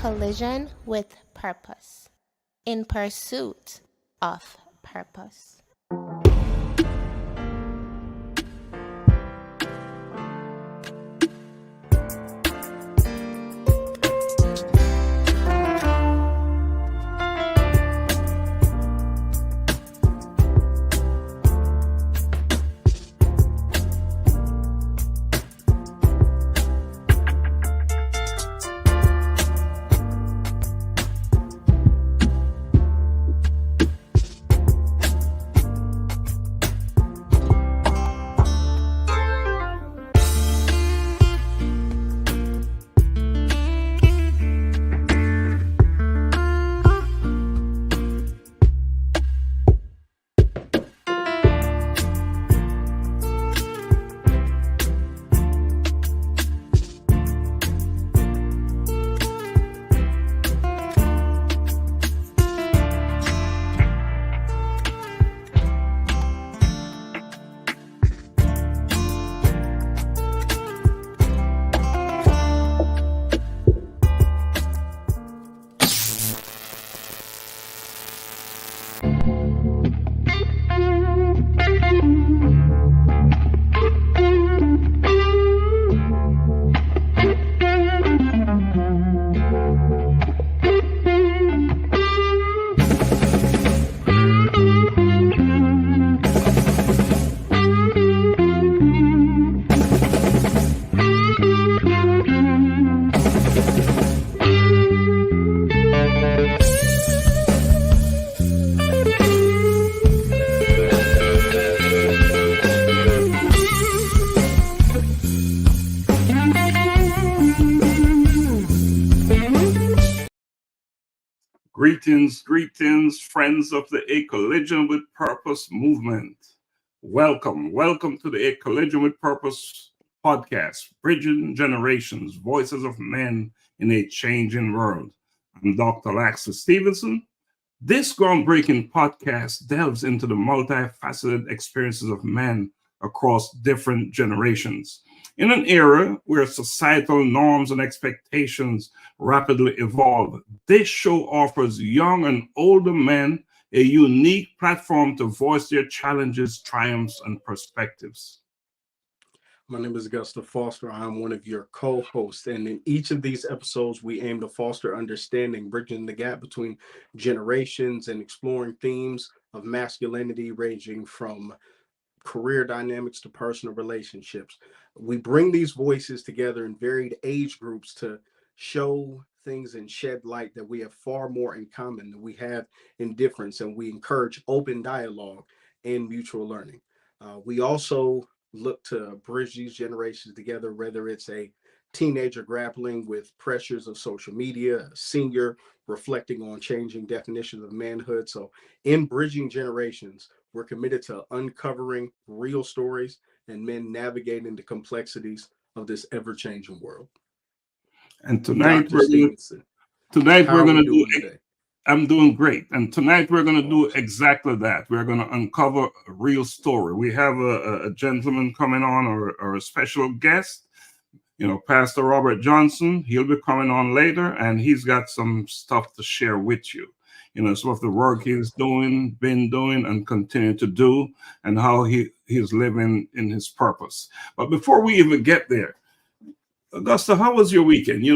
collision with purpose, in pursuit of purpose. Greetings, friends of the A Collision with Purpose movement. Welcome to the A Collision with Purpose podcast, Bridging Generations, Voices of Men in a Changing World. I'm Dr. Laxley Stephenson. This groundbreaking podcast delves into the multifaceted experiences of men across different generations. In an era where societal norms and expectations rapidly evolve, this show offers young and older men a unique platform to voice their challenges, triumphs, and perspectives. My name is Augusta Foster. I'm one of your co-hosts, and in each of these episodes, we aim to foster understanding, bridging the gap between generations and exploring themes of masculinity ranging from career dynamics to personal relationships. We bring these voices together in varied age groups to show things and shed light that we have far more in common than we have in difference, and we encourage open dialogue and mutual learning. We also look to bridge these generations together, whether it's a teenager grappling with pressures of social media, a senior reflecting on changing definitions of manhood. So in Bridging Generations, we're committed to uncovering real stories and men navigating the complexities of this ever-changing world. And tonight we're going to do today? I'm doing great. And tonight we're going to do exactly that. We're going to uncover a real story. We have a gentleman coming on, or a special guest, Pastor Robert Johnson. He'll be coming on later, and he's got some stuff to share with you. Some of the work he's been doing, and continue to do, and how he's living in his purpose. But before we even get there, Augusta, how was your weekend?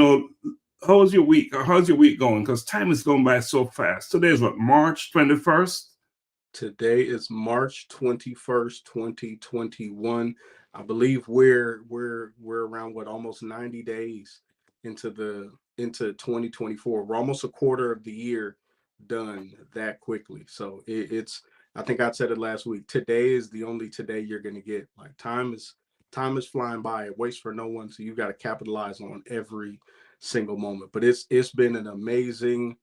How was your week? Or how's your week going? Because time is going by so fast. Today is what, March 21st? Today is March 21st, 2021. I believe we're around almost 90 days into 2024. We're almost a quarter of the year done that quickly. So it's I think I said it last week. Today is the only today you're going to get. Like time is flying by. It waits for no one. So you got to capitalize on every single moment. But it's been an amazing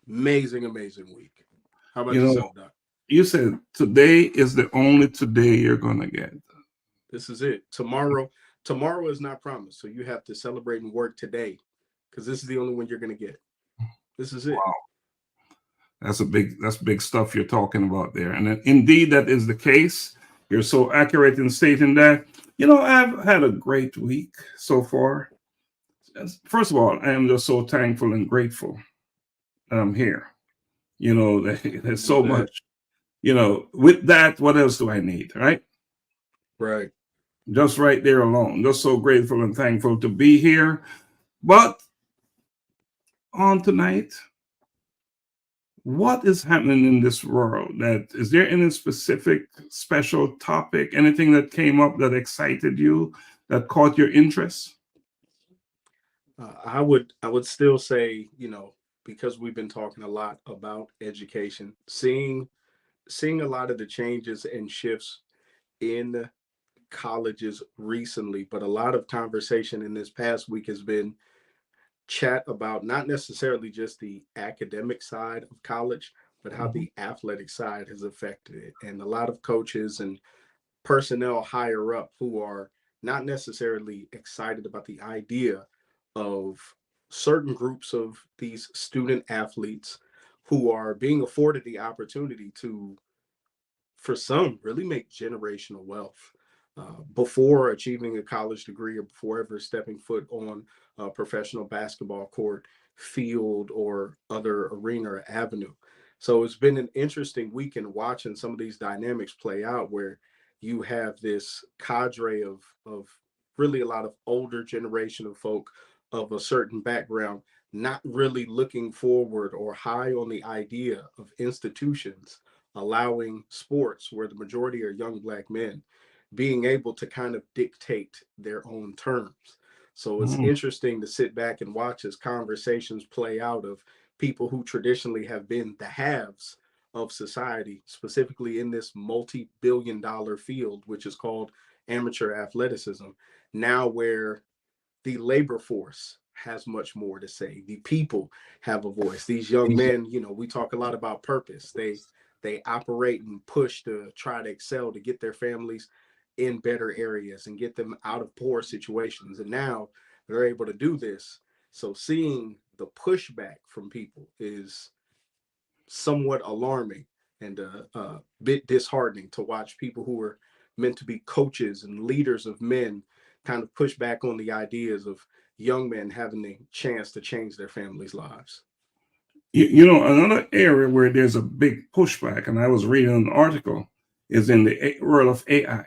week. How about yourself, Doc? You said today is the only today you're going to get. This is it. Tomorrow is not promised. So you have to celebrate and work today, because this is the only one you're going to get. This is it. Wow. That's big stuff you're talking about there. And indeed, that is the case. You're so accurate in stating that. I've had a great week so far. First of all, I am just so thankful and grateful that I'm here. You know, there's so much. You know, with that, what else do I need, right? Right. Just right there alone. Just so grateful and thankful to be here. But on tonight, what is happening in this world? That is there any specific special topic, anything that came up that excited you, that caught your interest? I would still say, because we've been talking a lot about education, seeing a lot of the changes and shifts in colleges recently, but a lot of conversation in this past week has been chat about not necessarily just the academic side of college, but how Mhm. the athletic side has affected it. And a lot of coaches and personnel higher up who are not necessarily excited about the idea of certain groups of these student athletes who are being afforded the opportunity to, for some, really make generational wealth before achieving a college degree or before ever stepping foot on a professional basketball court, field, or other arena or avenue. So it's been an interesting weekend watching some of these dynamics play out where you have this cadre of really a lot of older generation of folk of a certain background not really looking forward or high on the idea of institutions allowing sports where the majority are young black men being able to kind of dictate their own terms. So it's Mhm. interesting to sit back and watch as conversations play out of people who traditionally have been the haves of society, specifically in this multi-billion-dollar field, which is called amateur athleticism, now where the labor force has much more to say. The people have a voice. These young men, we talk a lot about purpose. They operate and push to try to excel to get their families in better areas and get them out of poor situations. And now they're able to do this. So seeing the pushback from people is somewhat alarming and a bit disheartening to watch people who are meant to be coaches and leaders of men kind of push back on the ideas of young men having the chance to change their families' lives. Another area where there's a big pushback, and I was reading an article, is in the world of AI,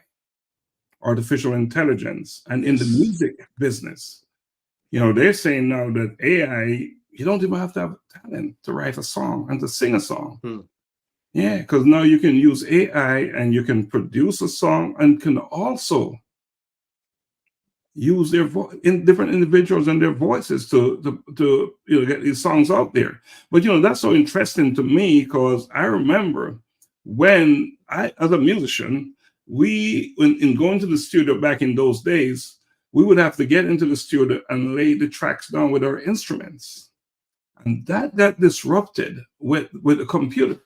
artificial intelligence, and in the Yes. music business. They're saying now that AI, you don't even have to have talent to write a song and to sing a song. Hmm. Yeah, because now you can use AI and you can produce a song and can also use their in different individuals and their voices to get these songs out there. But that's so interesting to me because I remember when I, as a musician, we in going to the studio back in those days, we would have to get into the studio and lay the tracks down with our instruments, and that got disrupted with a computer.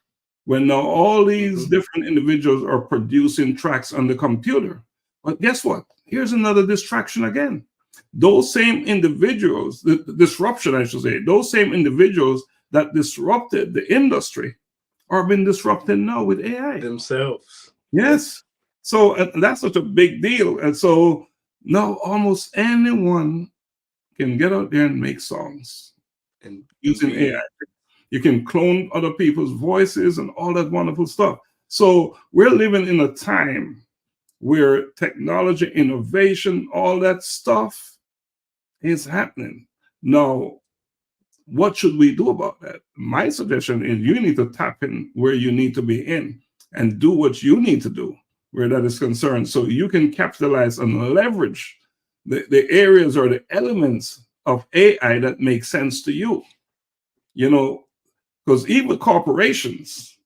When now all these Hmm. different individuals are producing tracks on the computer. But guess what? Here's another distraction again. Those same individuals, the disruption, I should say, those same individuals that disrupted the industry are being disrupted now with AI. Themselves. Yes. Yes. So that's such a big deal. And so now almost anyone can get out there and make songs And using AI. be You can clone other people's voices and all that wonderful stuff. So we're living in a time where technology, innovation, all that stuff is happening. Now, what should we do about that? My suggestion is you need to tap in where you need to be in and do what you need to do where that is concerned so you can capitalize and leverage the areas or the elements of AI that make sense to you. You know, because even corporations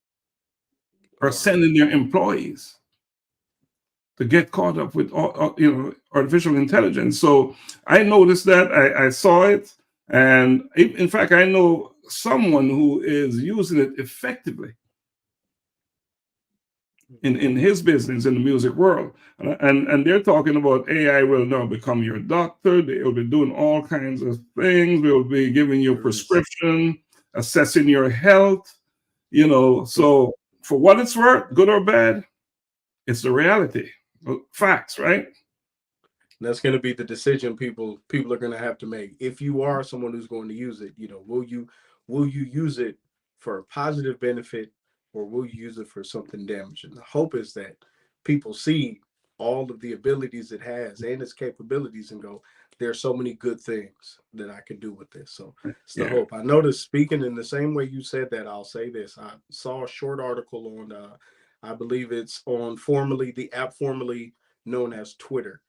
are are sending their employees to get caught up with artificial intelligence. So I noticed that, I saw it, and in fact, I know someone who is using it effectively in his business in the music world, and they're talking about AI will now become your doctor. They will be doing all kinds of things. They will be giving you there is prescription, assessing your health. So for what it's worth, good or bad, it's the reality. Facts, right? That's going to be the decision people are going to have to make. If you are someone who's going to use it, will you use it for a positive benefit, or will you use it for something damaging? The hope is that people see all of the abilities it has and its capabilities and go, there's so many good things that I can do with this. So it's the hope. I noticed, speaking in the same way you said that, I'll say this. I saw a short article on, I believe it's on the app formerly known as Twitter.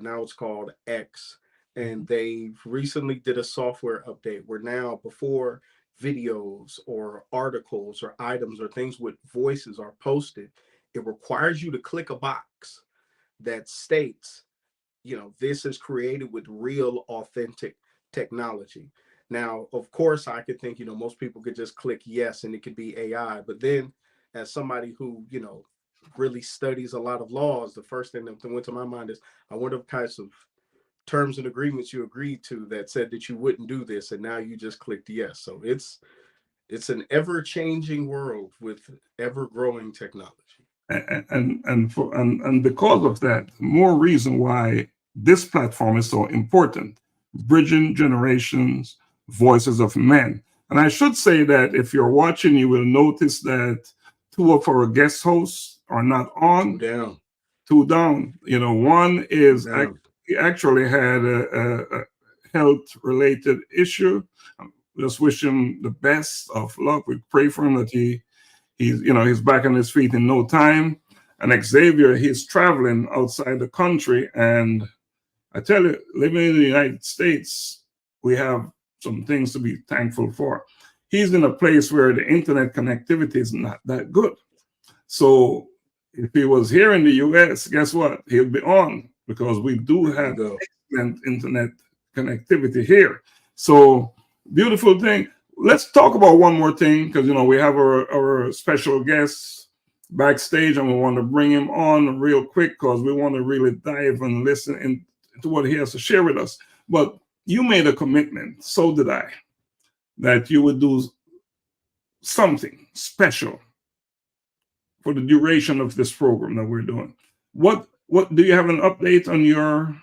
Now it's called X. And they recently did a software update where now, before videos or articles or items or things with voices are posted, it requires you to click a box that states, this is created with real, authentic technology. Now, of course, I could think, most people could just click yes and it could be AI. But then, as somebody who, really studies a lot of laws, the first thing that went to my mind is, I wonder what kinds of terms and agreements you agreed to that said that you wouldn't do this, and now you just clicked yes. So it's an ever-changing world with ever-growing technology. And because of that, more reason why this platform is so important. Bridging generations, voices of men. And I should say that if you're watching, you will notice that two of our guest hosts are not on. Two down. One is he actually had a health-related issue. Just wish him the best of luck. We pray for him that he's back on his feet in no time. And Xavier, he's traveling outside the country. And I tell you, living in the United States, we have some things to be thankful for. He's in a place where the internet connectivity is not that good. So if he was here in the US, guess what? He'll be on, because we do have excellent internet connectivity here. So beautiful thing. Let's talk about one more thing, because we have our special guest backstage, and we want to bring him on real quick because we want to really dive and listen into what he has to share with us. But you made a commitment, so did I, that you would do something special for the duration of this program that we're doing. What do you have an update on your?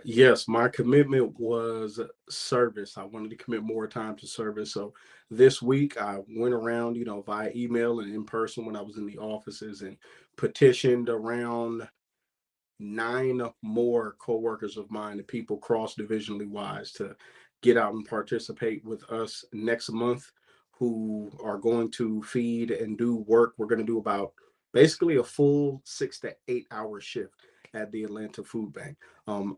Yes, my commitment was service. I wanted to commit more time to service. So this week I went around, via email and in person when I was in the offices, and petitioned around 9 more coworkers of mine, the people cross-divisionally wise, to get out and participate with us next month, who are going to feed and do work. We're going to do about basically a full 6 to 8 hour shift at the Atlanta Food Bank.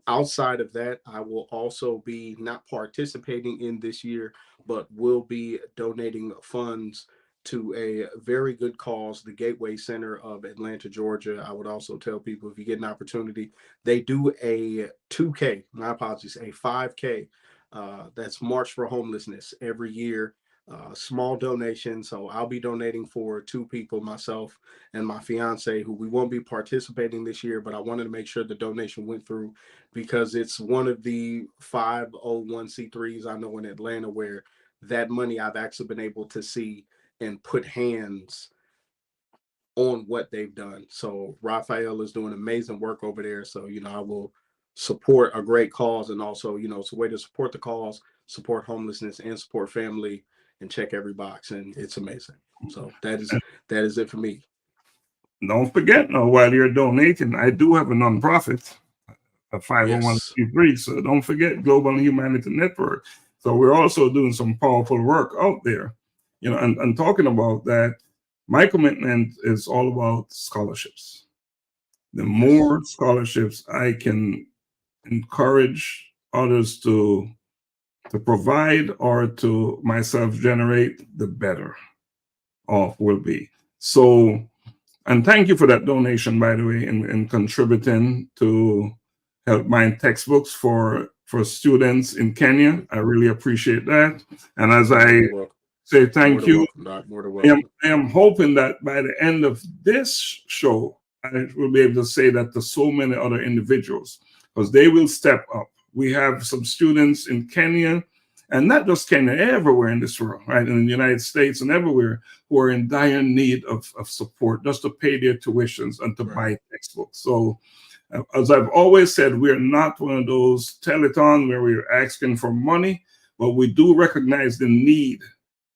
Outside of that, I will also be not participating in this year, but will be donating funds to a very good cause, the Gateway Center of Atlanta, Georgia. I would also tell people, if you get an opportunity, they do a 2K, my apologies, a 5K, that's March for Homelessness every year. Small donation. So I'll be donating for 2 people, myself and my fiance, who we won't be participating this year, but I wanted to make sure the donation went through, because it's one of the 501c3s I know in Atlanta where that money I've actually been able to see and put hands on what they've done. So Raphael is doing amazing work over there. So, I will support a great cause, and also, it's a way to support the cause, support homelessness, and support family, and check every box. And it's amazing. So that is it for me. Don't forget, while you're donating, I do have a nonprofit, a 501c3. So don't forget, Global Humanity Network. So we're also doing some powerful work out there. And talking about that, my commitment is all about scholarships. The more scholarships I can encourage others to provide or to myself generate, the better off we'll be. So, and thank you for that donation, by the way, in contributing to help mine textbooks for students in Kenya. I really appreciate that. And as I say thank you, I am hoping that by the end of this show, I will be able to say that to so many other individuals, because they will step up. We have some students in Kenya, and not just Kenya, everywhere in this world, right? In the United States and everywhere, who are in dire need of support just to pay their tuitions and to buy textbooks. So As I've always said, we're not one of those telethon where we're asking for money, but we do recognize the need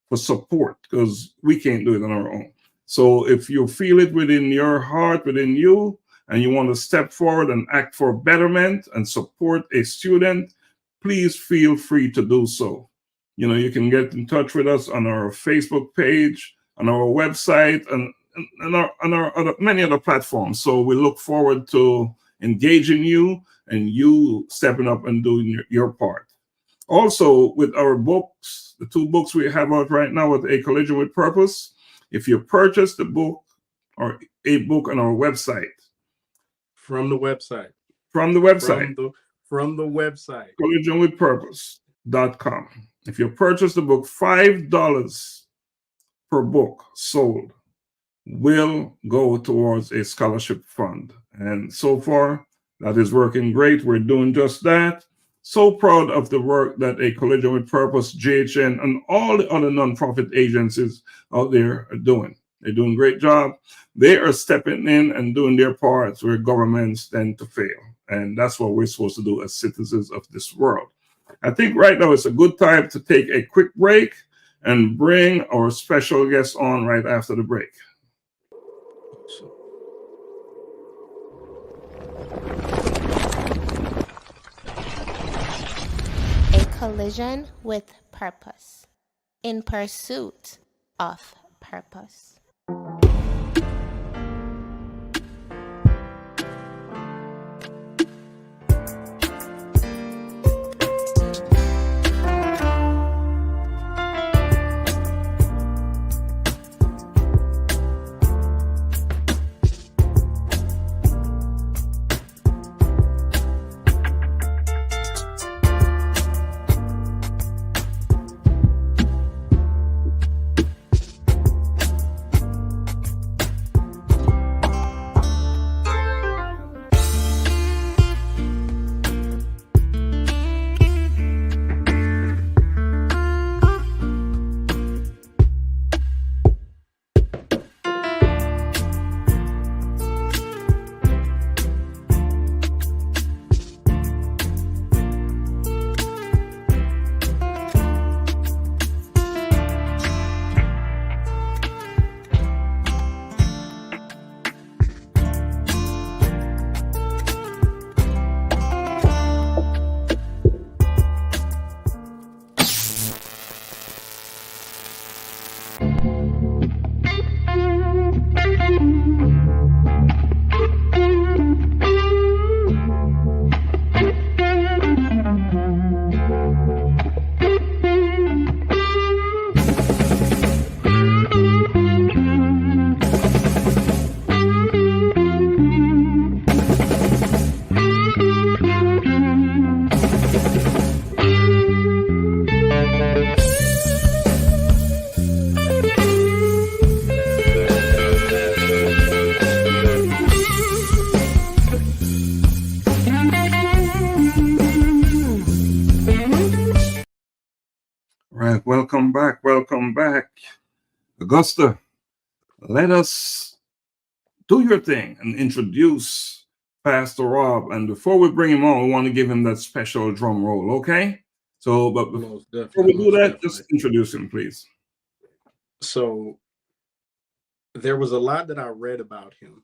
for support because we can't do it on our own. So if you feel it within your heart, within you, and you want to step forward and act for betterment and support a student, please feel free to do so. You can get in touch with us on our Facebook page, on our website, and on our many other platforms. So we look forward to engaging you and you stepping up and doing your part. Also, with our books, the 2 books we have out right now with A Collision with Purpose, if you purchase the book or a book on our website. From the website. collisionwithpurpose.com. If you purchase the book, $5 per book sold will go towards a scholarship fund. And so far, that is working great. We're doing just that. So proud of the work that A Collision with Purpose, JHN, and all the other nonprofit agencies out there are doing. They're doing a great job. They are stepping in and doing their parts where governments tend to fail. And that's what we're supposed to do as citizens of this world. I think right now it's a good time to take a quick break and bring our special guest on right after the break. A collision with purpose, in pursuit of purpose. Right, welcome back. Augusta, let us do your thing and introduce Pastor Rob. And before we bring him on, we want to give him that special drum roll, okay? So, but before we do that, just introduce him, please. So there was a lot that I read about him,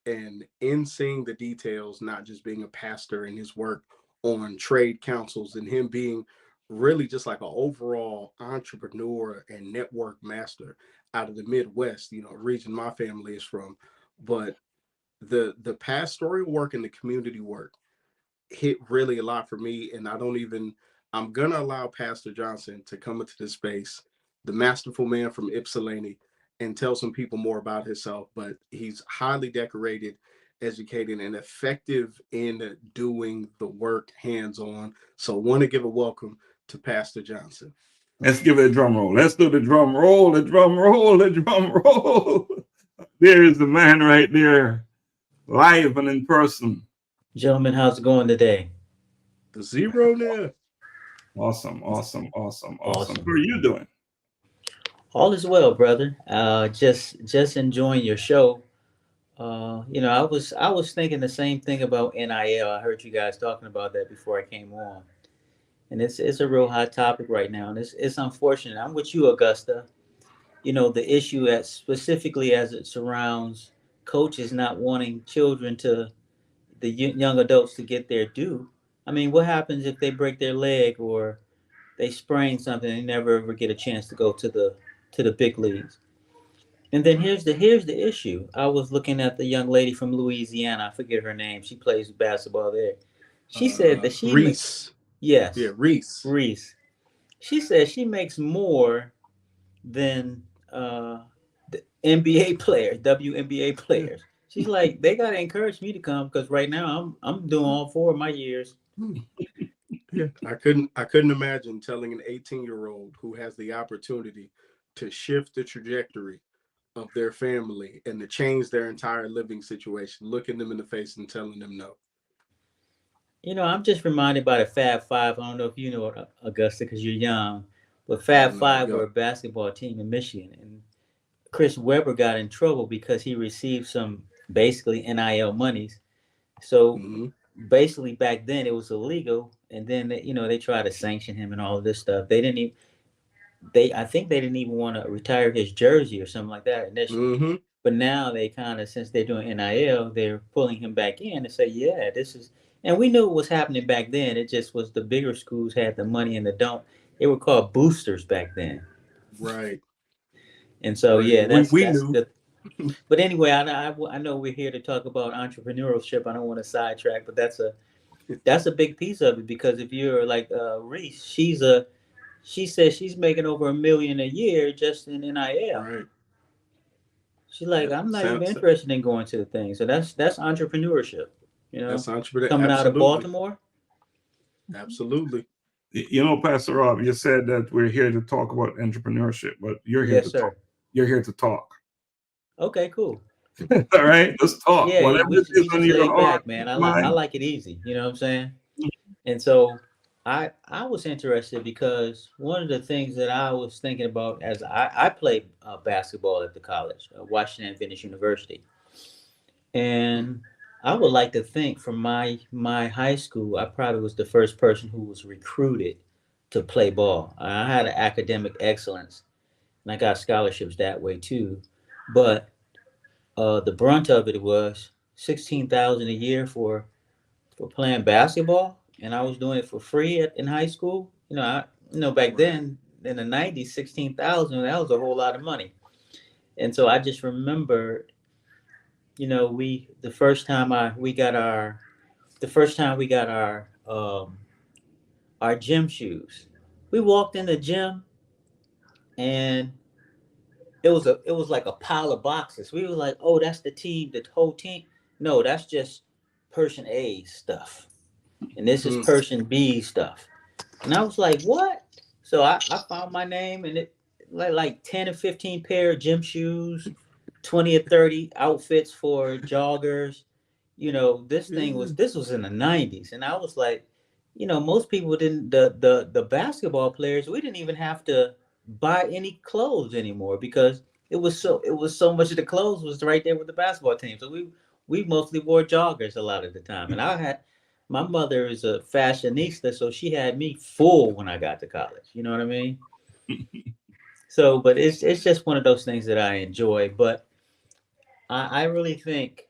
and in seeing the details, not just being a pastor and his work on trade councils and him being really just like an overall entrepreneur and network master out of the Midwest, region my family is from. But the pastoral work and the community work hit really a lot for me. And I'm going to allow Pastor Johnson to come into this space, the masterful man from Ypsilanti, and tell some people more about himself. But he's highly decorated, educated, and effective in doing the work hands-on. So I want to give a welcome to Pastor Johnson. Let's give it a drum roll. Let's do the drum roll, the drum roll, the drum roll. There is the man right there, live and in person. Gentlemen, how's it going today? The zero there. Awesome. How are you doing? All is well, brother. Just enjoying your show. I was thinking the same thing about NIL. I heard you guys talking about that before I came on, and it's a real hot topic right now, and it's unfortunate. I'm with you, Augusta. The issue at specifically as it surrounds coaches not wanting children to the young adults to get their due. I mean, what happens if they break their leg or they sprain something and they never ever get a chance to go to the big leagues? And then here's the issue. I was looking at the young lady from Louisiana. I forget her name. She plays basketball there. She said that Reese. Yeah, yes, Reese. Reese. She said she makes more than the NBA players, WNBA Yeah. players. She's like, they gotta encourage me to come because right now I'm doing all 4 of my years. Yeah. I couldn't imagine telling an 18-year-old who has the opportunity to shift the trajectory of their family and to change their entire living situation, looking them in the face and telling them no. I'm just reminded by the Fab Five. I don't know if you know it, Augusta, because you're young, but Oh Fab no, Five yeah. were a basketball team in Michigan, and Chris Webber got in trouble because he received some basically NIL monies. So Mm-hmm. basically back then it was illegal, and then they tried to sanction him and all of this stuff. They didn't even I think they didn't even want to retire his jersey or something like that initially. Mm-hmm. But now they kind of, since they're doing NIL, they're pulling him back in and say, yeah, this is, and we knew what was happening back then. It just was the bigger schools had the money and the don't. They were called boosters back then. Right. And so, Right. yeah, And we that's knew. good. But anyway, I know we're here to talk about entrepreneurship. I don't want to sidetrack, but that's a big piece of it because if you're like Reese, she says she's making over $1 million a year just in NIL. Right. She's like, Yep. I'm not even Sounds. interested in going to the thing. So that's entrepreneurship, That's entrepreneur. coming out of Absolutely. Baltimore. Absolutely. Pastor Rob, you said that we're here to talk about entrepreneurship, but you're here Yes, to talk. sir. You're here to talk. Okay, cool. All right, let's talk. Yeah, Whatever it is we on just your lay heart, back, man. I mind. like it easy. You know what I'm saying? And so I was interested because one of the things that I was thinking about as I played basketball at the college, Washington Adventist University, and I would like to think from my high school, I probably was the first person who was recruited to play ball. I had an academic excellence, and I got scholarships that way too. But the brunt of it was 16,000 a year for playing basketball, and I was doing it for free in high school. Back Right. then in the '90s, 16,000, that was a whole lot of money. And so I just remember, we the first time we got our gym shoes. We walked in the gym and it was like a pile of boxes. We were like, oh, that's the whole team. No, that's just person A stuff. And this is Mm. person B stuff. And I was like, what? So I found my name and it like 10 or 15 pair of gym shoes, 20 or 30 outfits for joggers. Yeah. This was in the '90s. And I was like, most people didn't the basketball players, we didn't even have to buy any clothes anymore because it was so much of the clothes was right there with the basketball team. So we mostly wore joggers a lot of the time. And my mother is a fashionista, so she had me full when I got to college. You know what I mean? So, but it's just one of those things that I enjoy. But I really think,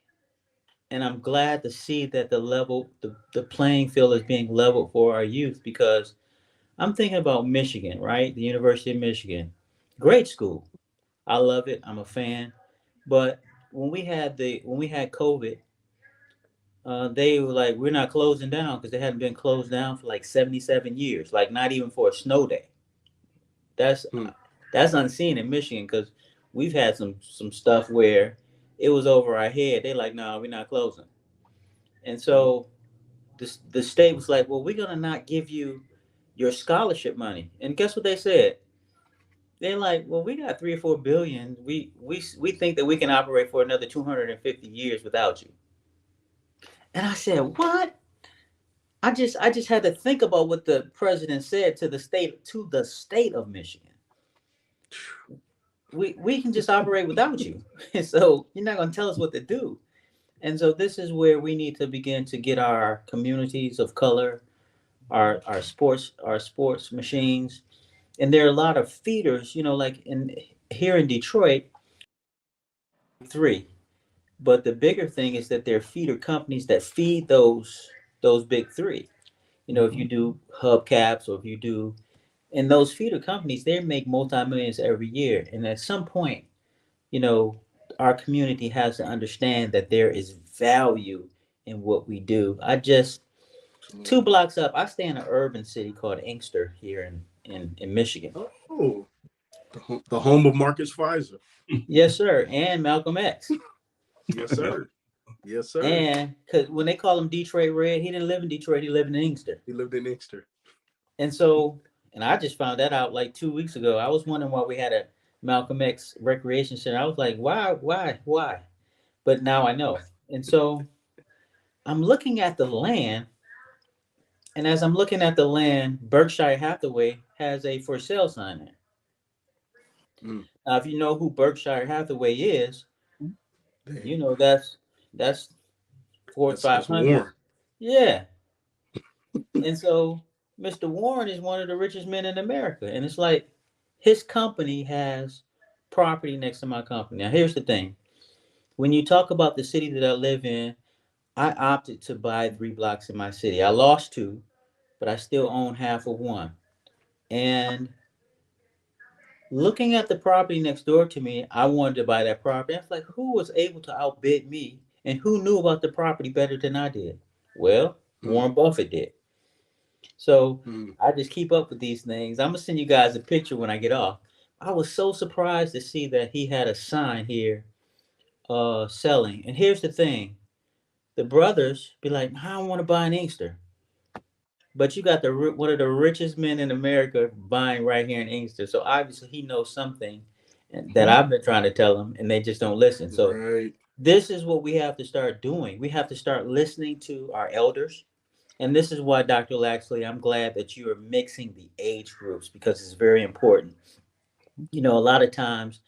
and I'm glad to see that the playing field is being leveled for our youth because I'm thinking about Michigan, right? The University of Michigan, great school. I love it. I'm a fan. But when we had COVID, they were like, we're not closing down because they hadn't been closed down for like 77 years, like not even for a snow day. That's Hmm. that's unseen in Michigan because we've had some stuff where it was over our head. They like, no, we're not closing. And so the state was like, well, we're gonna not give you your scholarship money. And guess what they said? They're like, well, we got 3 or 4 billion. We think that we can operate for another 250 years without you. And I said, what? I just had to think about what the president said to the state of Michigan. we can just operate without you. So you're not going to tell us what to do. And so this is where we need to begin to get our communities of color, our sports machines. And there are a lot of feeders, like in here in Detroit, 3. But the bigger thing is that there are feeder companies that feed those big 3. If you do hubcaps or if you do, and those feeder companies, they make multi-millions every year. And at some point, our community has to understand that there is value in what we do. I just 2 blocks up, I stay in an urban city called Inkster here in Michigan. Oh, the home of Marcus Pfizer. Yes, sir, and Malcolm X. Yes, sir. Yes, sir. And because when they call him Detroit Red, he didn't live in Detroit. He lived in Inkster. He lived in Inkster. And so, and I just found that out like 2 weeks ago. I was wondering why we had a Malcolm X recreation center. I was like, why? But now I know. And so I'm looking at the land. And as I'm looking at the land, Berkshire Hathaway has a for sale sign there. Now, if you know who Berkshire Hathaway is, that's 400-500. Yeah. And so Mr. Warren is one of the richest men in America. And it's like his company has property next to my company. Now, here's the thing. When you talk about the city that I live in, I opted to buy 3 blocks in my city. I lost 2, but I still own half of 1. And looking at the property next door to me, I wanted to buy that property. I was like, who was able to outbid me and who knew about the property better than I did? Well, Warren Buffett did. So I just keep up with these things. I'm going to send you guys a picture when I get off. I was so surprised to see that he had a sign here selling. And here's the thing. The brothers be like, I don't want to buy an Inkster. But you got one of the richest men in America buying right here in Inkster. So obviously he knows something that I've been trying to tell him, and they just don't listen. So this is what we have to start doing. We have to start listening to our elders. And this is why, Dr. Laxley, I'm glad that you are mixing the age groups, because it's very important. A lot of times,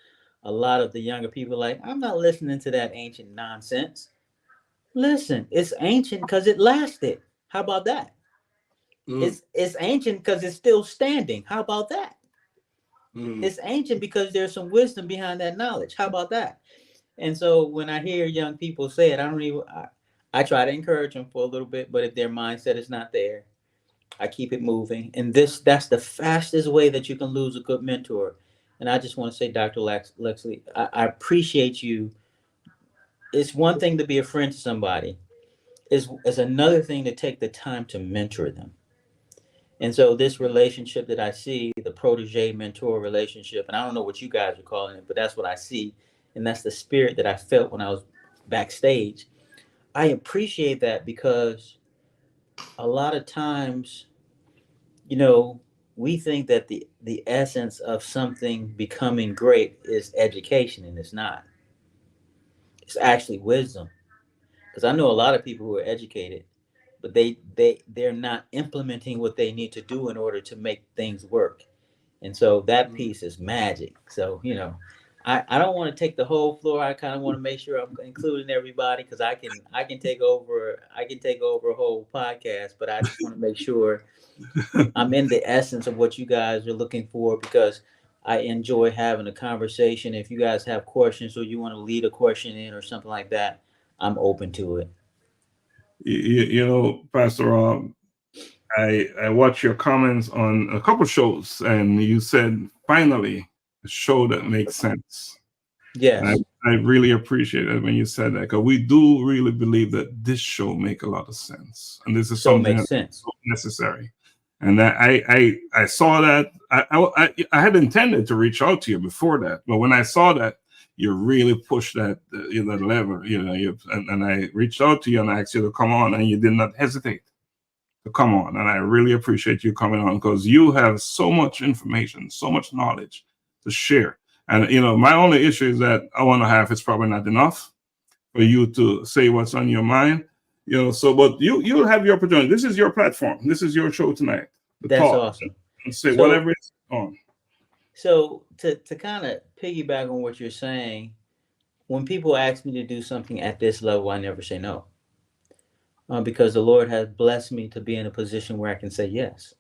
a lot of the younger people are like, I'm not listening to that ancient nonsense. Listen, it's ancient because it lasted. How about that? It's ancient because it's still standing. How about that? It's ancient because there's some wisdom behind that knowledge. How about that? And so when I hear young people say it, I try to encourage them for a little bit, but if their mindset is not there, I keep it moving. And that's the fastest way that you can lose a good mentor. And I just want to say, Dr. Laxley, I appreciate you. It's one thing to be a friend to somebody. It's another thing to take the time to mentor them. And so this relationship that I see, the protege mentor relationship, and I don't know what you guys are calling it, but that's what I see. And that's the spirit that I felt when I was backstage. I appreciate that because a lot of times, we think that the essence of something becoming great is education, and it's not. It's actually wisdom. Because I know a lot of people who are educated, but they're not implementing what they need to do in order to make things work. And so that piece is magic. So, I don't want to take the whole floor. I kind of want to make sure I'm including everybody, because I can take over a whole podcast, but I just want to make sure I'm in the essence of what you guys are looking for, because I enjoy having a conversation. If you guys have questions or you want to lead a question in or something like that, I'm open to it. Pastor Rob, I watched your comments on a couple shows, and you said, finally, a show that makes sense. Yes. I really appreciate it when you said that, because we do really believe that this show makes a lot of sense. And this is something that's necessary. And that I saw that. I had intended to reach out to you before that, but when I saw that, you really pushed that that lever, and I reached out to you and I asked you to come on, and you did not hesitate to come on. And I really appreciate you coming on, because you have so much information, so much knowledge to share. And my only issue is that hour and a half is probably not enough for you to say what's on your mind. But you'll have your opportunity. This is your platform. This is your show tonight. That's awesome. And say whatever is on. So to kind of piggyback on what you're saying, when people ask me to do something at this level, I never say no, because the Lord has blessed me to be in a position where I can say yes,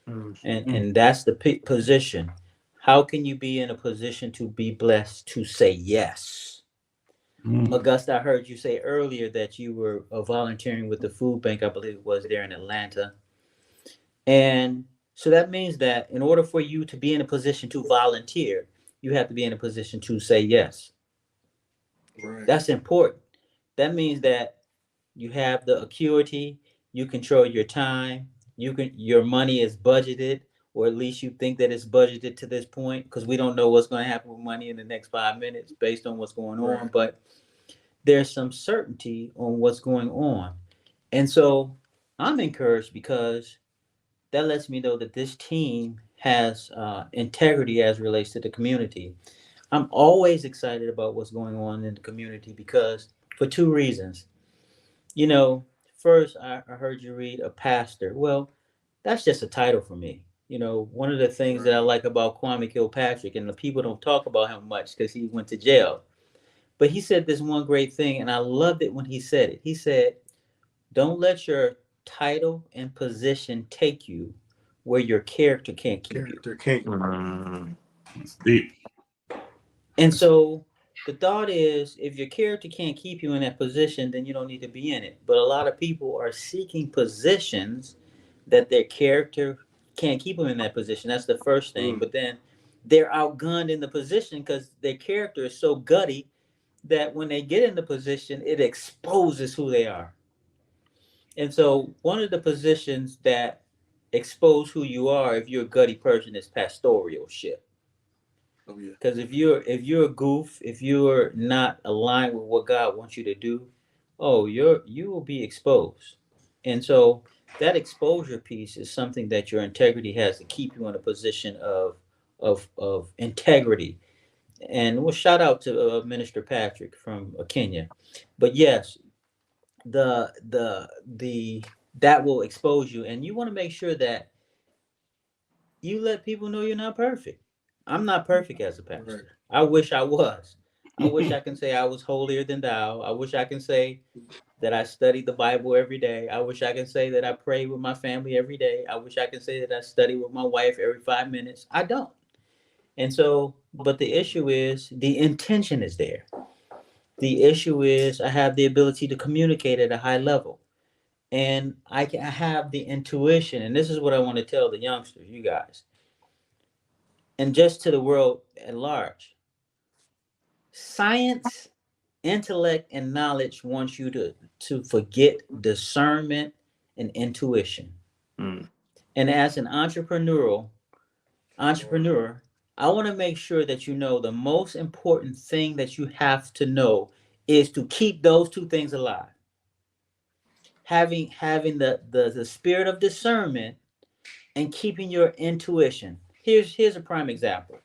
and that's the position. How can you be in a position to be blessed to say yes? Augusta, I heard you say earlier that you were volunteering with the food bank, I believe it was there in Atlanta. And so that means that in order for you to be in a position to volunteer, you have to be in a position to say yes. Right. That's important. That means that you have the acuity, you control your time, your money is budgeted, or at least you think that it's budgeted to this point, because we don't know what's going to happen with money in the next 5 minutes based on what's going on. Right. But there's some certainty on what's going on. And so I'm encouraged because that lets me know that this team has integrity as relates to the community. I'm always excited about what's going on in the community because for two reasons. You know, first, I heard you read a pastor. Well, that's just a title for me. You know, one of the things that I like about Kwame Kilpatrick, and the people don't talk about him much because he went to jail, but he said this one great thing, and I loved it when he said it. He said, don't let your title and position take you where your character can't keep you. Character can't. It's deep. And so the thought is, if your character can't keep you in that position, then you don't need to be in it. But a lot of people are seeking positions that their character can't keep them in that position. That's the first thing. But then they're outgunned in the position because their character is so gutty that when they get in the position, it exposes who they are. And so one of the positions that expose who you are if you're a gutty person is pastoralship. Oh yeah. Because if you're a goof, if you're not aligned with what God wants you to do, oh, you will be exposed. And so that exposure piece is something that your integrity has to keep you in a position of integrity. And we'll shout out to Minister Patrick from Kenya. But yes, the that will expose you, and you want to make sure that you let people know you're not perfect. I'm not perfect as a pastor. Right. I wish I was. I wish I can say I was holier than thou. I wish I can say that I studied the Bible every day. I wish I can say that I pray with my family every day. I wish I can say that I study with my wife every 5 minutes. I don't. And so, but the issue is the intention is there. The issue is I have the ability to communicate at a high level. And I have the intuition. And this is what I want to tell the youngsters, you guys, and just to the world at large. Science, intellect, and knowledge wants you to forget discernment and intuition. And as an entrepreneur, I want to make sure that you know the most important thing that you have to know is to keep those two things alive. Having the spirit of discernment and keeping your intuition. Here's a prime example.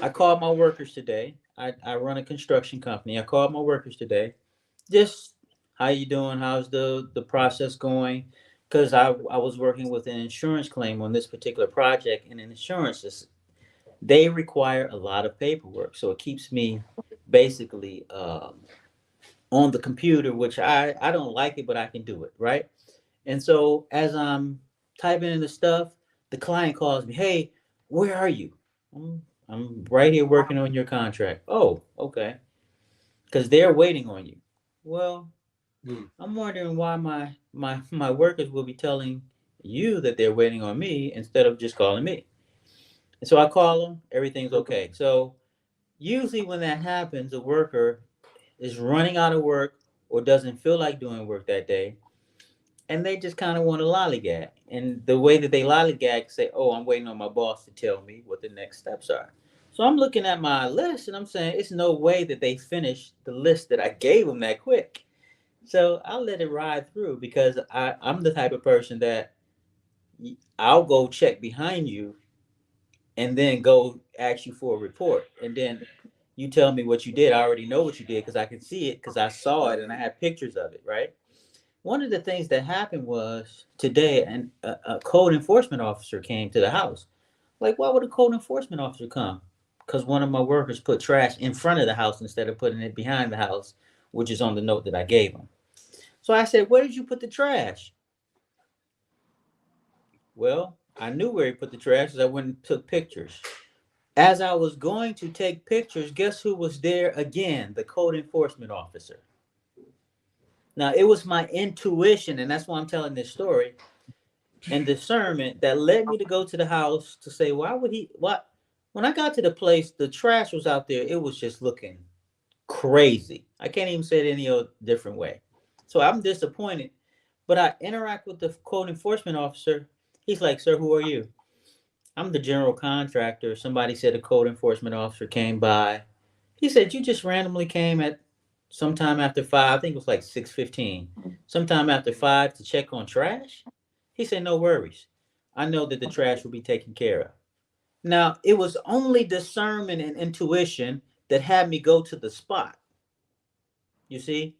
I called my workers today. I run a construction company. I called my workers today. Just how you doing? How's the process going? Because I was working with an insurance claim on this particular project, and insurances, they require a lot of paperwork. So it keeps me basically on the computer, which I don't like it, but I can do it, right? And so as I'm typing in the stuff, the client calls me, hey, where are you? I'm right here working on your contract. Oh, okay. Because they're waiting on you. Well, I'm wondering why my workers will be telling you that they're waiting on me instead of just calling me. And so I call them, everything's okay. So usually when that happens, a worker is running out of work or doesn't feel like doing work that day, and they just kind of want to lollygag. And the way that they lollygag, say, oh, I'm waiting on my boss to tell me what the next steps are. So I'm looking at my list and I'm saying, it's no way that they finished the list that I gave them that quick. So I'll let it ride through because I'm the type of person that I'll go check behind you and then go ask you for a report. And then you tell me what you did. I already know what you did because I can see it because I saw it and I have pictures of it, right? One of the things that happened was today, and a code enforcement officer came to the house. Like, why would a code enforcement officer come? Because one of my workers put trash in front of the house instead of putting it behind the house, which is on the note that I gave him. So I said, where did you put the trash? Well, I knew where he put the trash because I went and took pictures. As I was going to take pictures, guess who was there again? The code enforcement officer. Now, it was my intuition, and that's why I'm telling this story, and discernment that led me to go to the house to say, why would he, what? When I got to the place, the trash was out there. It was just looking crazy. I can't even say it any other different way. So I'm disappointed, but I interact with the code enforcement officer. He's like, sir, who are you? I'm the general contractor. Somebody said a code enforcement officer came by. He said, you just randomly came at sometime after 5. I think it was like 6:15. Sometime after 5 to check on trash. He said, no worries. I know that the trash will be taken care of. Now, it was only discernment and intuition that had me go to the spot. You see?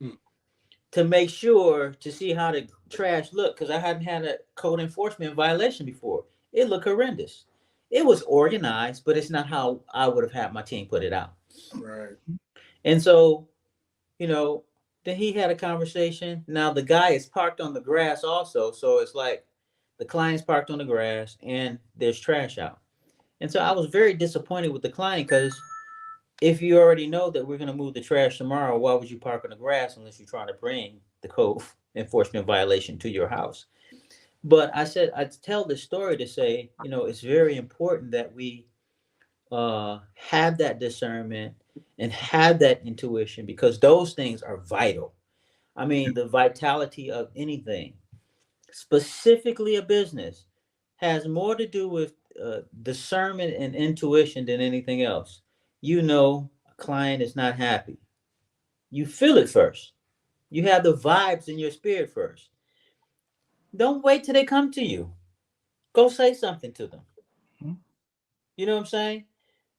To make sure to see how the trash looked, because I hadn't had a code enforcement violation before. It looked horrendous. It was organized, but it's not how I would have had my team put it out. Right. And so, then he had a conversation. Now the guy is parked on the grass also. So it's like the client's parked on the grass and there's trash out. And so I was very disappointed with the client because if you already know that we're going to move the trash tomorrow, why would you park on the grass unless you're trying to bring the code enforcement violation to your house? But I said, I tell this story to say, it's very important that we have that discernment and have that intuition, because those things are vital. I mean, the vitality of anything, specifically a business, has more to do with discernment and intuition than anything else. A client is not happy. You feel it first. You have the vibes in your spirit first. Don't wait till they come to you. Go say something to them. You know what I'm saying?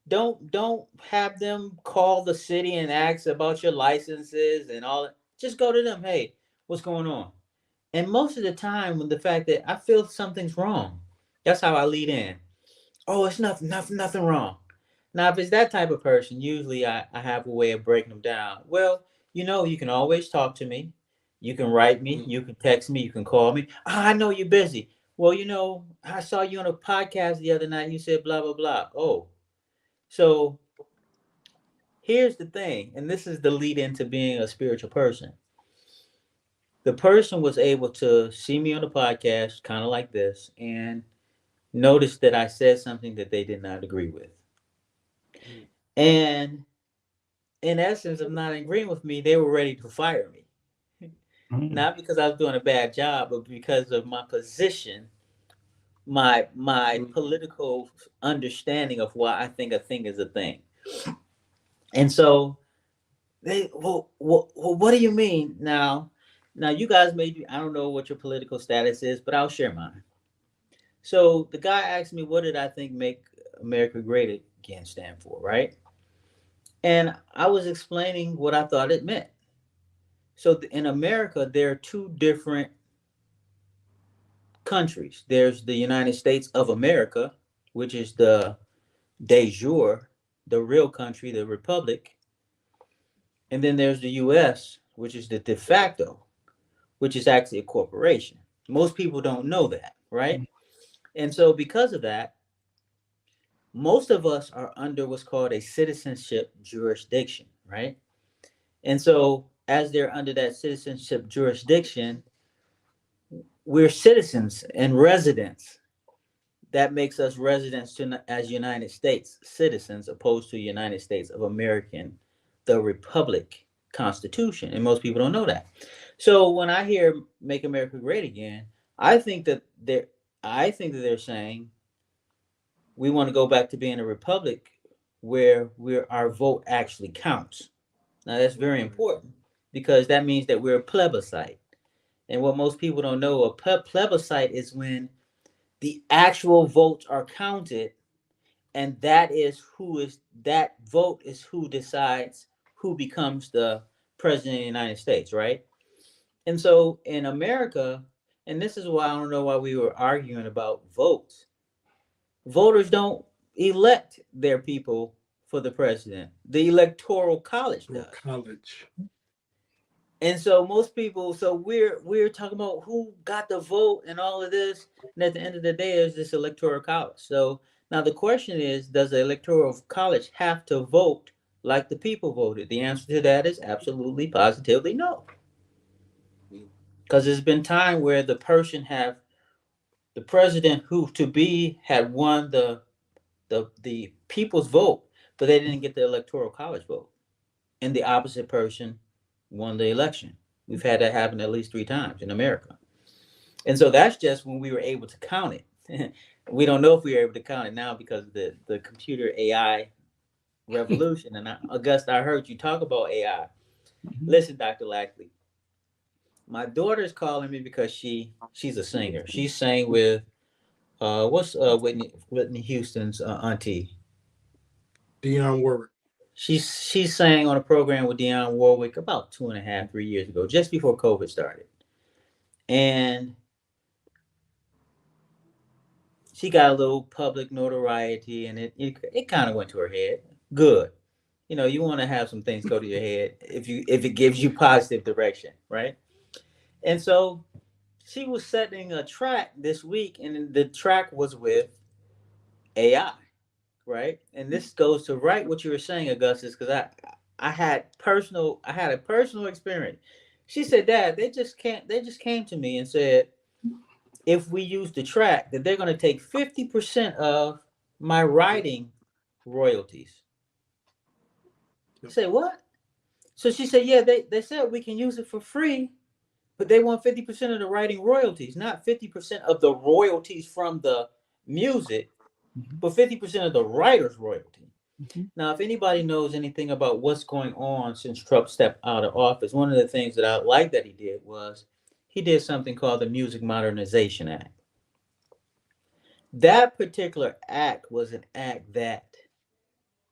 Don't have them call the city and ask about your licenses and all that. Just go to them. Hey, what's going on? And most of the time, when the fact that I feel something's wrong, that's how I lead in. Oh, it's nothing wrong. Now, if it's that type of person, usually I have a way of breaking them down. Well, you can always talk to me. You can write me. You can text me. You can call me. I know you're busy. Well, I saw you on a podcast the other night. You said blah, blah, blah. Oh, so here's the thing. And this is the lead into being a spiritual person. The person was able to see me on the podcast, kind of like this, and notice that I said something that they did not agree with. And in essence of not agreeing with me, they were ready to fire me. Not because I was doing a bad job, but because of my position, my political understanding of why I think a thing is a thing. And so what do you mean? Now you guys I don't know what your political status is, but I'll share mine. So the guy asked me, what did I think make America great again stand for, right? And I was explaining what I thought it meant. So in America, there are two different countries. There's the United States of America, which is the de jure, the real country, the republic. And then there's the US, which is the de facto, which is actually a corporation. Most people don't know that, right? And so because of that, most of us are under what's called a citizenship jurisdiction, right? And so as they're under that citizenship jurisdiction, we're citizens and residents. That makes us residents as United States citizens, opposed to United States of America, the Republic Constitution. And most people don't know that. So when I hear "Make America Great Again," I think that they're saying we want to go back to being a republic where our vote actually counts. Now that's very important, because that means that we're a plebiscite. And what most people don't know, a plebiscite is when the actual votes are counted, and that vote is who decides who becomes the president of the United States, right? And so in America, and this is why I don't know why we were arguing about votes. Voters don't elect their people for the president. The electoral college does. College. And so most people, so we're talking about who got the vote and all of this. And at the end of the day, there's this electoral college. So now the question is, does the electoral college have to vote like the people voted? The answer to that is absolutely, positively no. Because there's been time where the president who to be had won the people's vote, but they didn't get the electoral college vote, and the opposite person won the election. We've had that happen at least 3 times in America. And so that's just when we were able to count it. We don't know if we are able to count it now because of the computer AI revolution. And Augusta, I heard you talk about AI. Listen, Dr. Laxley, my daughter's calling me because she's a singer. She sang with what's Whitney Houston's auntie? Dionne Warwick. She sang on a program with Dionne Warwick about 2.5, 3 years ago, just before COVID started. And she got a little public notoriety, and it kind of went to her head. Good. You know, you want to have some things go to your head if it gives you positive direction, right? And so she was setting a track this week, and the track was with AI, right? And this goes to right what you were saying, Augustus, because I had a personal experience. She said, Dad, they just came to me and said, if we use the track, that they're going to take 50% of my writing royalties. I said, what? So she said, yeah, they said we can use it for free, but they want 50% of the writing royalties, not 50% of the royalties from the music, but 50% of the writer's royalty. Now, if anybody knows anything about what's going on since Trump stepped out of office, one of the things that I like that he did was he did something called the Music Modernization Act. That particular act was an act that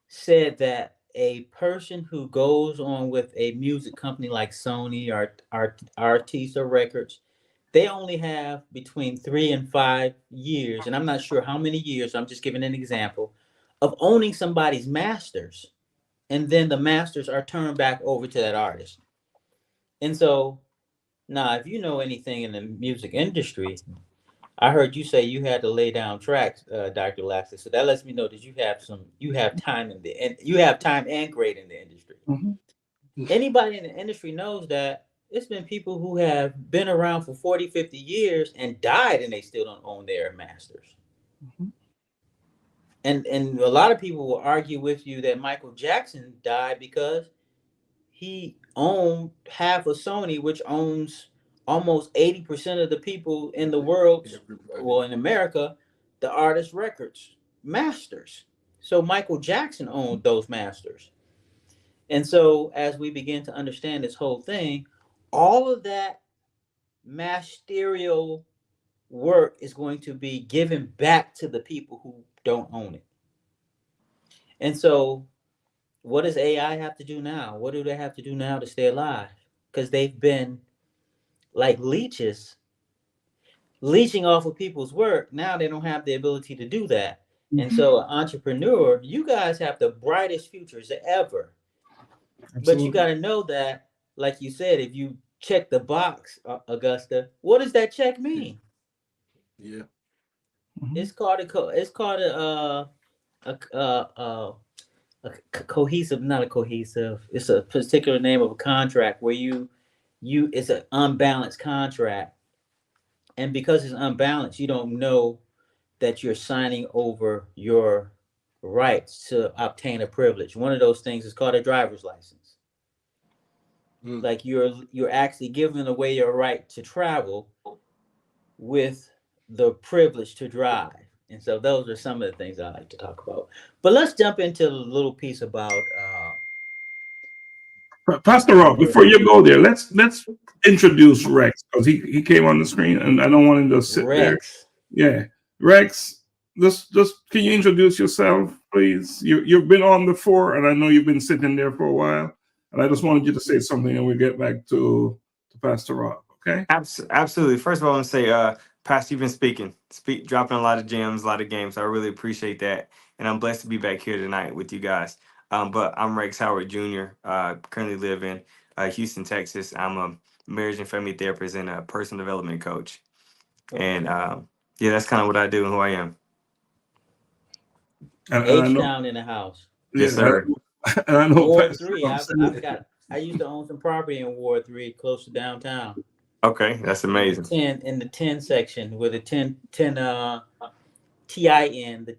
said that a person who goes on with a music company like Sony or Artista Records, they only have between 3 and 5 years, and I'm not sure how many years, I'm just giving an example, of owning somebody's masters. And then the masters are turned back over to that artist. And so now, if you know anything in the music industry, I heard you say you had to lay down tracks, Dr. Laxley. So that lets me know that you have time and grade in the industry. Anybody in the industry knows that it's been people who have been around for 40, 50 years and died, and they still don't own their masters. And a lot of people will argue with you that Michael Jackson died because he owned half of Sony, which owns almost 80% of the people in the world, well, in America, the artist records masters. So Michael Jackson owned those masters. And so as we begin to understand this whole thing, all of that masterial work is going to be given back to the people who don't own it. And so what does AI have to do now? What do they have to do now to stay alive? Because they've been like leeches, leeching off of people's work. Now they don't have the ability to do that. And so, entrepreneur, you guys have the brightest futures ever. Absolutely. But you got to know that, like you said, if you check the box, Augusta, what does that check mean? Yeah, it's called a cohesive, not a cohesive. It's a particular name of a contract where it's an unbalanced contract. And because it's unbalanced, you don't know that you're signing over your rights to obtain a privilege. One of those things is called a driver's license. Like you're actually giving away your right to travel with the privilege to drive. And so those are some of the things I like to talk about. But let's jump into a little piece about Pastor Rob, before you go there, let's introduce Rex, because he came on the screen and I don't want him to sit Rex. There. Yeah. Rex, just can you introduce yourself, please? You've been on before, and I know you've been sitting there for a while. And I just wanted you to say something, and we'll get back to Pastor Rob. Okay? Absolutely. First of all, I want to say Pastor, you've been dropping a lot of gems, a lot of games. I really appreciate that. And I'm blessed to be back here tonight with you guys. But I'm Rex Howard Jr., currently live in Houston, Texas. I'm a marriage and family therapist and a personal development coach. And yeah, that's kind of what I do and who I am. And I know, H-Town in the house. Yes, sir. and I know Ward Pastor 3. I used to own some property in Ward 3 close to downtown. Okay, that's amazing. In the 10 section where the 10 TIN, the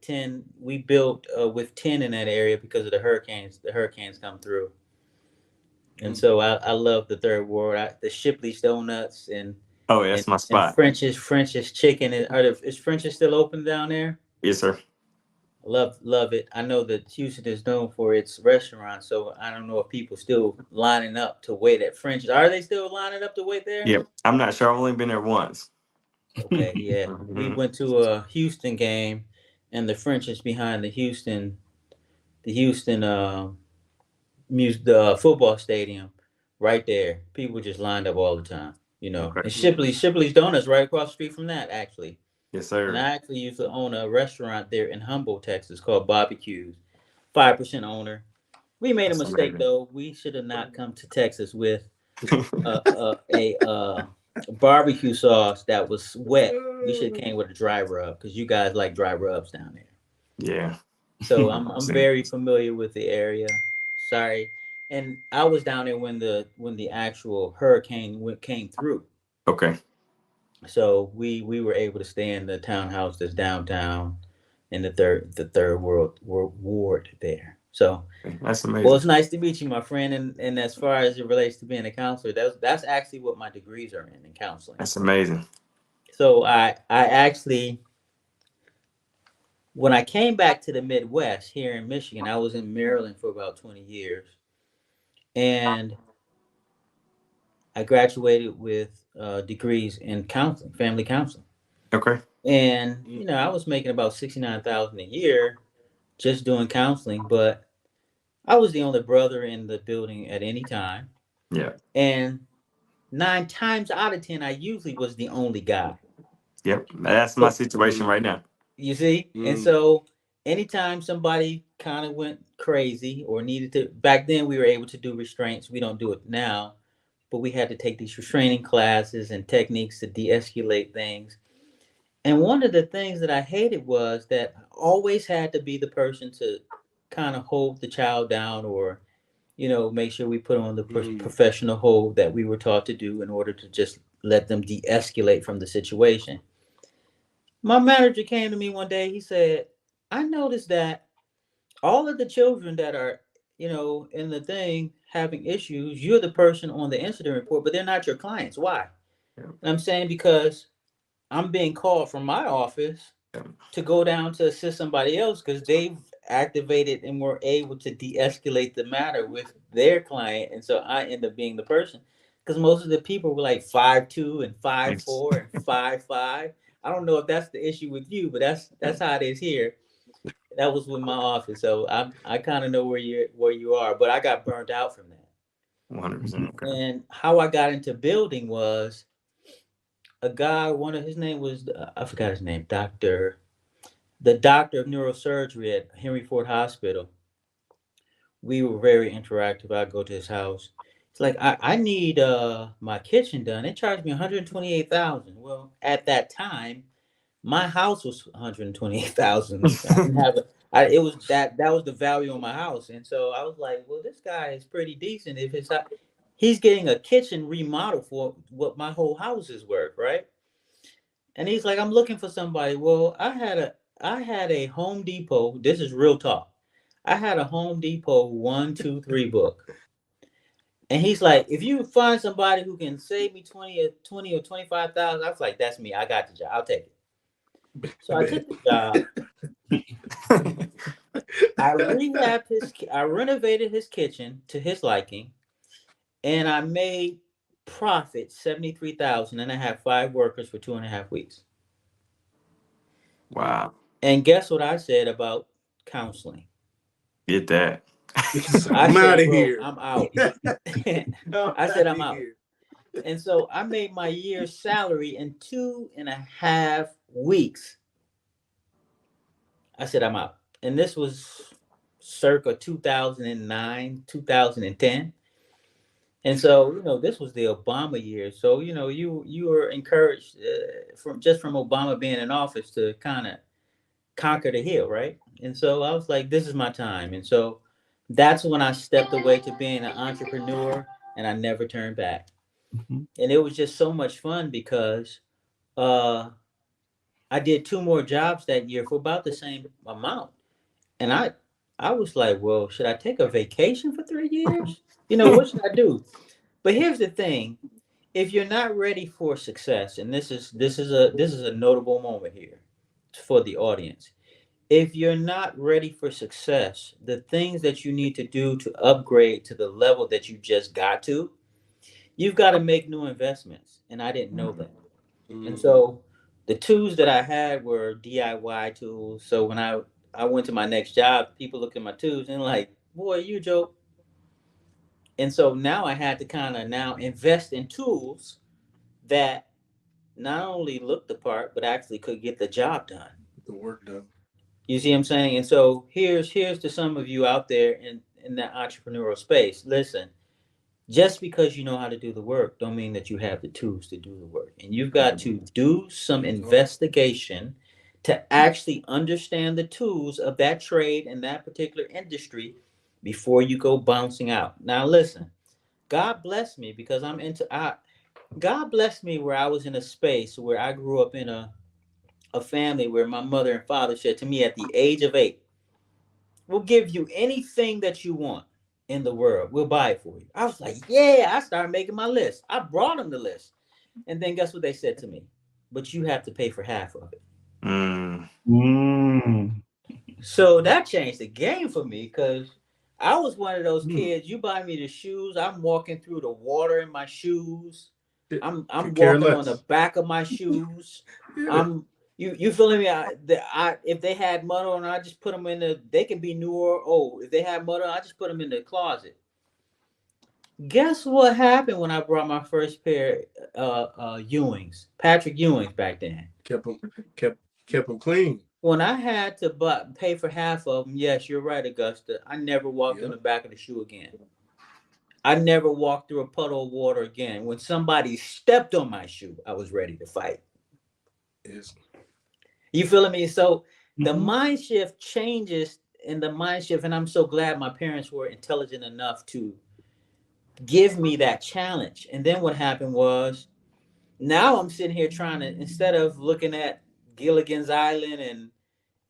10 we built with 10 in that area because of the hurricanes. The hurricanes come through. And so I love the third ward. The Shipley's Donuts and Oh, yeah, that's my spot. And French's Chicken. Is French's still open down there? Yes, sir. Love it. I know that Houston is known for its restaurants, so I don't know if people still lining up to wait at French's. Are they still lining up to wait there? Yeah, I'm not sure. I've only been there once. Okay, yeah. We went to a Houston game, and the French's behind the Houston football stadium, right there. People just lined up all the time, you know. Okay. And Shipley's Donuts right across the street from that, actually. Yes, sir. And I actually used to own a restaurant there in Humboldt, Texas called Barbecues. 5% owner. We made a mistake though. We should have not come to Texas with a barbecue sauce that was wet. We should have came with a dry rub because you guys like dry rubs down there. Yeah. So I'm very familiar with the area. Sorry. And I was down there when the actual hurricane came through. Okay. So we were able to stay in the townhouse that's downtown in the third ward there. So that's amazing. Well, it's nice to meet you, my friend. And as far as it relates to being a counselor, that's actually what my degrees are in counseling. That's amazing. So I actually, when I came back to the Midwest here in Michigan, I was in Maryland for about 20 years. And I graduated with degrees in counseling, family counseling. Okay. And I was making about $69,000 a year just doing counseling, but I was the only brother in the building at any time. Yeah. And 9 times out of 10, I usually was the only guy. Yep. That's my situation right now. You see? And so anytime somebody kind of went crazy or needed to, back then we were able to do restraints. We don't do it now. But we had to take these restraining classes and techniques to de-escalate things. And one of the things that I hated was that I always had to be the person to kind of hold the child down or, make sure we put on the professional hold that we were taught to do in order to just let them de-escalate from the situation. My manager came to me one day. He said, I noticed that all of the children that are, in the thing, having issues, you're the person on the incident report, but they're not your clients. Why? Yeah. I'm saying because I'm being called from my office to go down to assist somebody else because they've activated and were able to de-escalate the matter with their client. And so I end up being the person because most of the people were like 5'2" and 5'4" and 5'5". I don't know if that's the issue with you, but that's how it is here. That was with my office, so I kind of know where you are, but I got burnt out from that. 100%. Okay. And how I got into building was a guy. His name was I forgot his name. The doctor of neurosurgery at Henry Ford Hospital. We were very interactive. I'd go to his house. It's like I need my kitchen done. They charged me $128,000. Well, at that time, my house was $128,000. I didn't have it was that was the value of my house, and so I was like, well, this guy is pretty decent. If he's getting a kitchen remodel for what my whole house is worth, right? And he's like, I'm looking for somebody. Well, I had a Home Depot. This is real talk. I had a Home Depot 1, 2, 3 book. And he's like, if you find somebody who can save me 20 or 25,000, I was like, that's me. I got the job. I'll take it. So I took the job. I renovated his kitchen to his liking, and I made profit $73,000, and I had 5 workers for 2.5 weeks. Wow. And guess what I said about counseling? Get that. I'm out of here. I'm out. I said I'm out. And so I made my year's salary in 2.5 weeks. I said, I'm out. And this was circa 2009, 2010. And so, this was the Obama years. So, you were encouraged from Obama being in office to kind of conquer the hill, right? And so I was like, this is my time. And so that's when I stepped away to being an entrepreneur, and I never turned back. Mhm. And it was just so much fun because uh, I did 2 more jobs that year for about the same amount. And I was like, well, should I take a vacation for 3 years? What should I do? But here's the thing. If you're not ready for success, and this is a notable moment here for the audience. If you're not ready for success, the things that you need to do to upgrade to the level that you just got to, you've got to make new investments. And I didn't know that. And so the tools that I had were DIY tools. So when I went to my next job, people look at my tools and like, boy, you joke. And so now I had to kind of now invest in tools that not only looked the part, but actually could get the job done. The work done. You see what I'm saying? And so here's to some of you out there in that entrepreneurial space. Listen, just because you know how to do the work don't mean that you have the tools to do the work. And you've got to do some investigation to actually understand the tools of that trade and that particular industry before you go bouncing out. Now listen, God bless me because God blessed me where I was in a space where I grew up in a family where my mother and father said to me at the age of 8, we'll give you anything that you want in the world. We'll buy it for you. I was like, yeah, I started making my list. I brought them the list. And then guess what they said to me? But you have to pay for half of it. So that changed the game for me because I was one of those kids. You buy me the shoes, I'm walking through the water in my shoes. I'm walking on the back of my shoes. I'm you feeling me? If they had mud on, I just put them in the. They can be new or old. If they had mud on, I just put them in the closet. Guess what happened when I brought my first pair Ewings, Patrick Ewings back then? Kept them clean. When I had to pay for half of them, yes, you're right, Augusta. I never walked on the back of the shoe again. I never walked through a puddle of water again. When somebody stepped on my shoe, I was ready to fight. Yes. You feeling me? So the mind shift changes in the mind shift, and I'm so glad my parents were intelligent enough to give me that challenge. And then what happened was, now I'm sitting here trying to, instead of looking at Gilligan's Island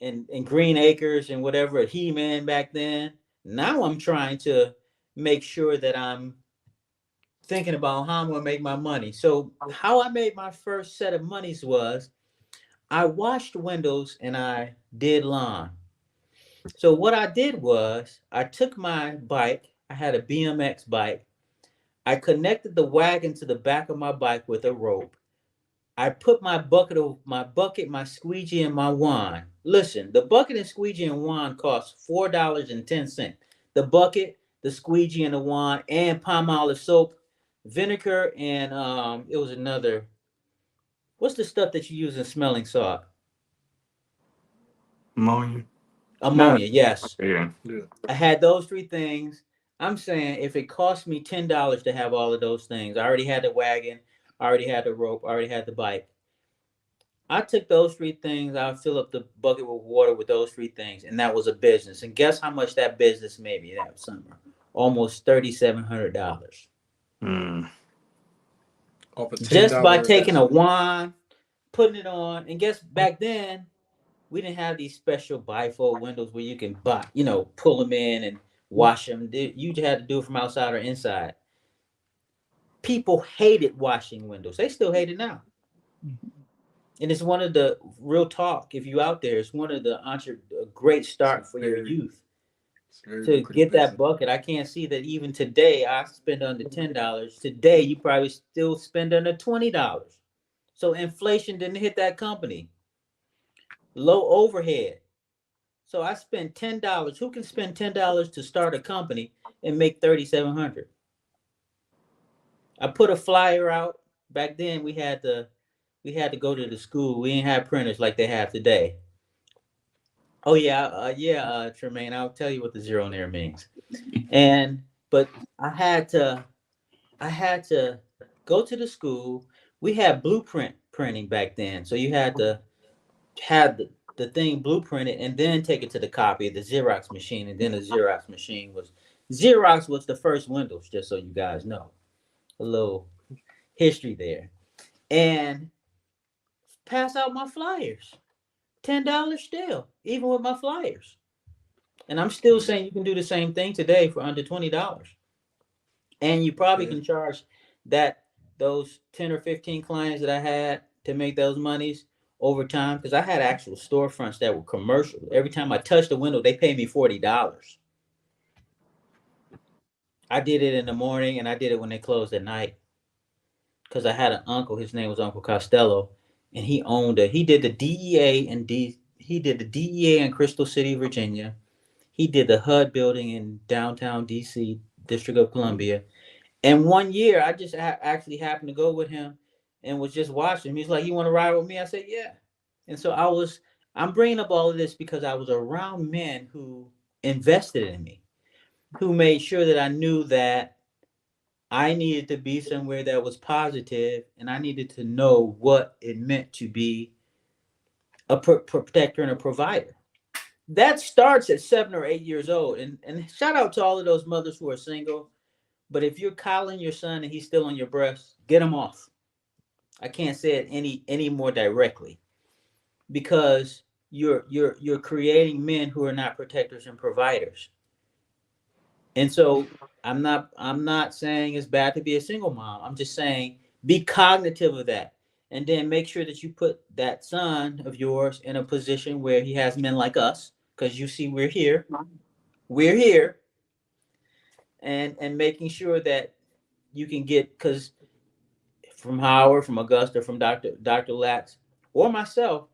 and Green Acres and whatever, He-Man back then, now I'm trying to make sure that I'm thinking about how I'm going to make my money. So how I made my first set of monies was I washed windows and I did lawn. So what I did was I took my bike. I had a BMX bike. I connected the wagon to the back of my bike with a rope. I put my bucket, my squeegee, and my wand. Listen, the bucket and squeegee and wand cost $4.10. The bucket, the squeegee, and the wand, and Palmolive soap, vinegar, and it was another. What's the stuff that you use in smelling salt? Ammonia. Ammonia, yes. Yeah. I had those 3 things. I'm saying if it cost me $10 to have all of those things, I already had the wagon, I already had the rope, I already had the bike. I took those 3 things, I would fill up the bucket with water with those 3 things, and that was a business. And guess how much that business made me that summer? Almost $3,700. Just by taking a wand, putting it on, and guess back then, we didn't have these special bifold windows where you can pull them in and wash them. You had to do it from outside or inside. People hated washing windows. They still hate it now. And it's one of the real talk. If you out there, it's one of the a great start for your youth to get that bucket. I can't see that even today I spend under $10. Today you probably still spend under $20. So inflation didn't hit that company. Low overhead. So I spent $10. Who can spend $10 to start a company and make $3,700? I put a flyer out. Back then we had to go to the school. We didn't have printers like they have today. Oh yeah, Tremaine, I'll tell you what the zero near means. But I had to go to the school. We had blueprint printing back then, so you had to have the thing blueprinted and then take it to the copy, the Xerox machine, and then the Xerox was the first Windows, just so you guys know. A little history there. And pass out my flyers. $10 still, even with my flyers. And I'm still saying you can do the same thing today for under $20. And you probably can charge those 10 or 15 clients that I had to make those monies over time, because I had actual storefronts that were commercial. Every time I touched the window, they paid me $40. I did it in the morning and I did it when they closed at night, because I had an uncle. His name was Uncle Costello, and he did the DEA in Crystal City, Virginia. He did the HUD building in downtown DC, District of Columbia. And one year, I just actually happened to go with him and was just watching him. He's like, "You want to ride with me?" I said, "Yeah." And so I'm bringing up all of this because I was around men who invested in me, who made sure that I knew that I needed to be somewhere that was positive, and I needed to know what it meant to be a protector and a provider. That starts at 7 or 8 years old. And shout out to all of those mothers who are single. But if you're coddling your son and he's still on your breast, get him off. I can't say it any more directly, because you're creating men who are not protectors and providers. And so I'm not saying it's bad to be a single mom. I'm just saying be cognitive of that. And then make sure that you put that son of yours in a position where he has men like us, because you see we're here. We're here. And making sure that you can get, because from Howard, from Augusta, from Dr. Lax, or myself,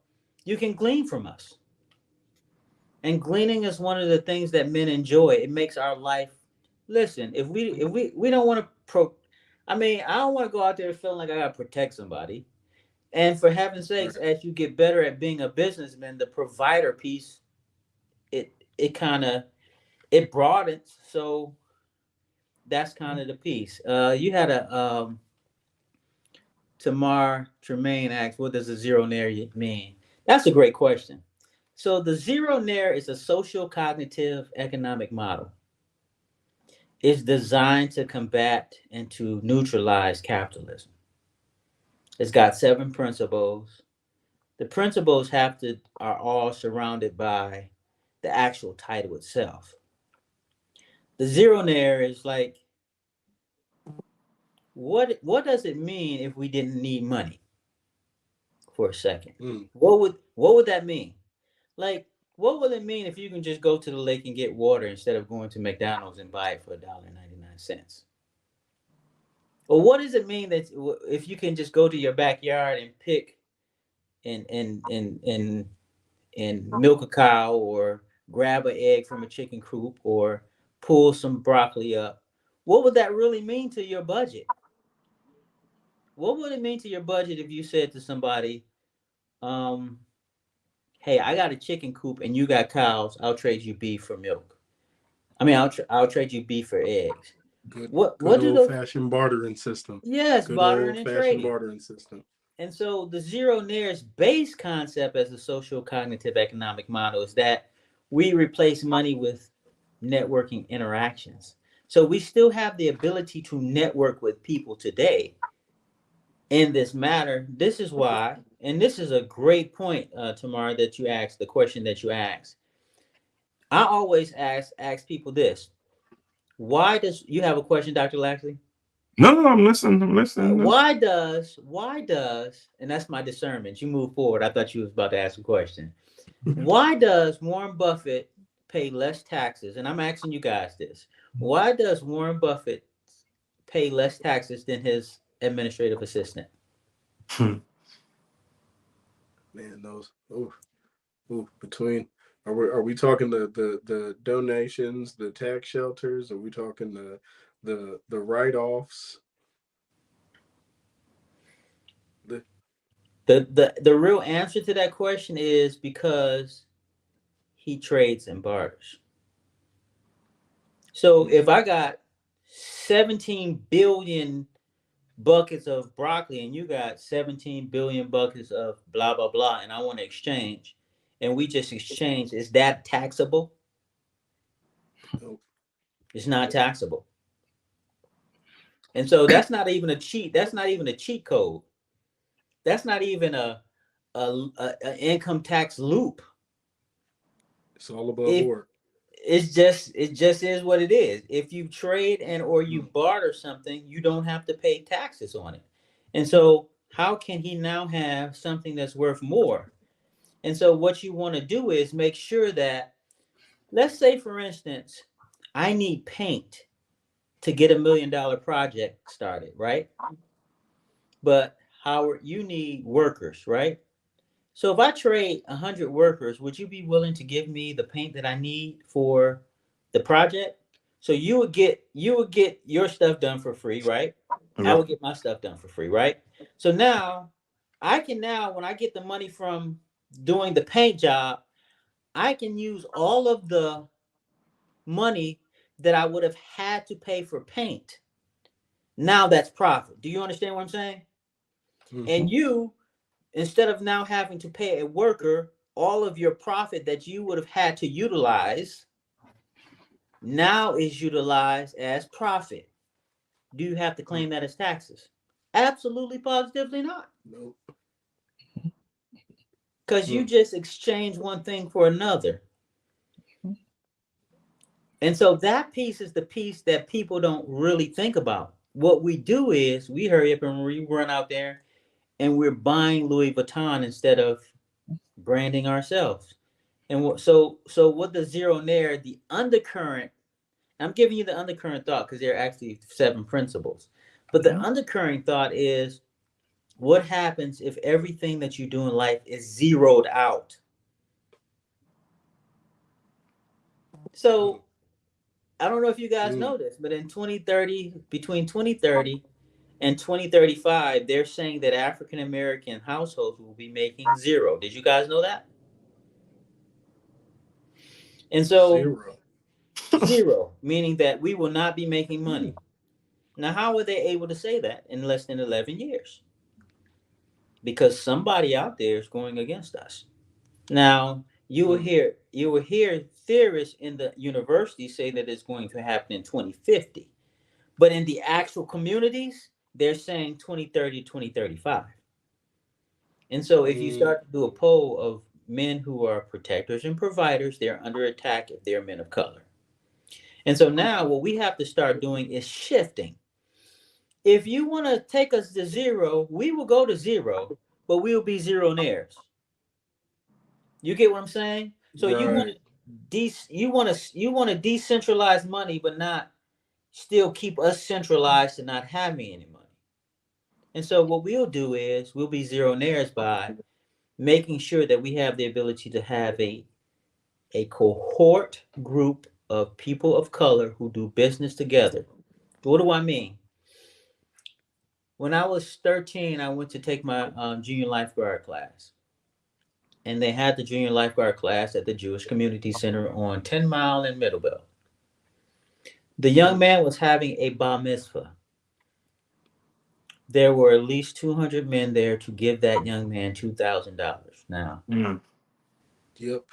you can glean from us. And gleaning is one of the things that men enjoy. It makes our life. Listen, if we don't want to I don't want to go out there feeling like I gotta protect somebody. And for heaven's sakes, as you get better at being a businessman, the provider piece, it kind of it broadens. So that's kind of the piece. You had a Tamar Tremaine asked, what does a zero nair mean? That's a great question. So the zero nair is a social cognitive economic model. It's designed to combat and to neutralize capitalism. It's got 7 principles. The principles are all surrounded by the actual title itself. The zero nair is like, what does it mean if we didn't need money? For a second. What would that mean? Like, what would it mean if you can just go to the lake and get water instead of going to McDonald's and buy it for $1.99? Or what does it mean that if you can just go to your backyard and pick and milk a cow, or grab an egg from a chicken coop, or pull some broccoli up? What would that really mean to your budget? What would it mean to your budget if you said to somebody, "Hey, I got a chicken coop and you got cows. I'll trade you beef for milk. I'll trade you beef for eggs." Good What do those? old-fashioned bartering system. Yes, Good bartering and old-fashioned trading. bartering system. And so the zero nair's base concept as a social cognitive economic model is that we replace money with networking interactions. So we still have the ability to network with people today in this matter. This is why, and this is a great point, Tamara, that you asked, the question that you asked. I always ask people this. Why does you have a question, Dr. Laxley? No, I'm listening. Why does, and that's my discernment. You move forward. I thought you was about to ask a question. Why does Warren Buffett pay less taxes? And I'm asking you guys this. Why does Warren Buffett pay less taxes than his administrative assistant? Man, those between are we talking the donations, the tax shelters? Are we talking the write-offs? The real answer to that question is because he trades and barters. So if I got 17 billion buckets of broccoli and you got 17 billion buckets of blah blah blah, and I want to exchange, and we just exchange, is that taxable? Nope. It's not taxable. And so that's not even a cheat. That's not even a cheat code. That's not even a income tax loop. It's all above board. It just is what it is. If you trade and or you barter something, you don't have to pay taxes on it. And so how can he now have something that's worth more? And so what you want to do is make sure that, let's say for instance, I need paint to get $1 million project started, right? But Howard, you need workers, right? So if I trade 100 workers, would you be willing to give me the paint that I need for the project? So you would get your stuff done for free, right? Yep. I would get my stuff done for free, right? So now I can when I get the money from doing the paint job, I can use all of the money that I would have had to pay for paint. Now that's profit. Do you understand what I'm saying? Mhm. And you, instead of now having to pay a worker all of your profit that you would have had to utilize, now is utilized as profit. Do you have to claim that as taxes? Absolutely, positively not. Nope. Because you just exchange one thing for another. And so that piece is the piece that people don't really think about. What we do is we hurry up and we run out there and we're buying Louis Vuitton instead of branding ourselves. And so what the zero nair, the undercurrent, I'm giving you the undercurrent thought because there are actually 7 principles. But the undercurrent thought is, what happens if everything that you do in life is zeroed out? So I don't know if you guys know this, but in 2030, between 2030 and 2035, they're saying that African American households will be making zero. Did you guys know that? And so zero, meaning that we will not be making money. Now, how were they able to say that in less than 11 years? Because somebody out there is going against us. Now, you will hear theorists in the university say that it's going to happen in 2050. But in the actual communities, they're saying 2030, 2035. And so if you start to do a poll of men who are protectors and providers, they're under attack if they're men of color. And so now what we have to start doing is shifting. If you want to take us to zero, we will go to zero, but we will be zero-nairs. You get what I'm saying? So you want to decentralize money, but not still keep us centralized and not having any money. And so what we'll do is we'll be zero-nairs by making sure that we have the ability to have a cohort group of people of color who do business together. What do I mean? When I was 13, I went to take my junior lifeguard class. And they had the junior lifeguard class at the Jewish Community Center on 10 Mile in Middlebelt. The young man was having a bar mitzvah. There were at least 200 men there to give that young man $2,000. Now, Yep.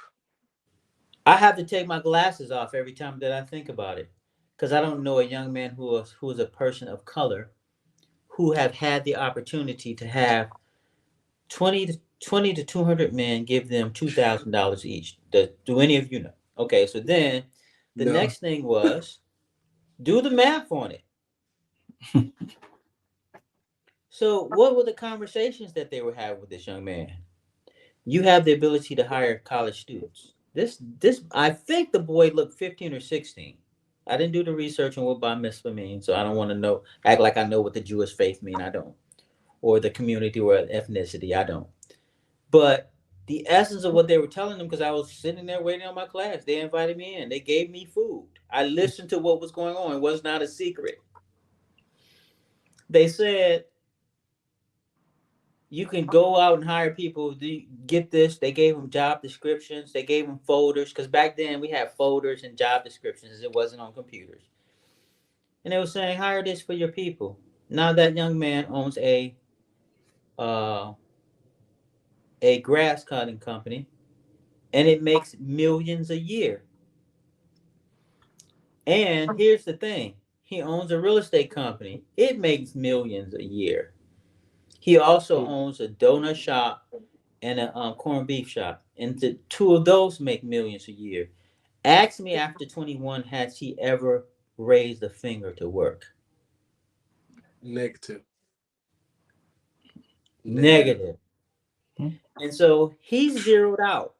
I have to take my glasses off every time that I think about it, because I don't know a young man who is a person of color who have had the opportunity to have 20 to 200 men give them $2,000 each. Do any of you know? Okay, so then the next thing was, do the math on it. So what were the conversations that they were having with this young man? You have the ability to hire college students. This I think the boy looked 15 or 16. I didn't do the research on what bar mitzvah means, so I don't want to act like I know what the Jewish faith mean. I don't. Or the community or ethnicity. I don't. But the essence of what they were telling them, because I was sitting there waiting on my class, they invited me in. They gave me food. I listened to what was going on. It was not a secret. They said, You can go out and hire people. Get this? They gave them job descriptions. They gave them folders because back then we had folders and job descriptions. It wasn't on computers. And they were saying, hire this for your people. Now that young man owns uh, a grass cutting company, and it makes millions a year. And here's the thing: he owns a real estate company. It makes millions a year. He also owns a donut shop and a corned beef shop, and the two of those make millions a year. Ask me after 21, has he ever raised a finger to work? Negative. Negative. And so he's zeroed out.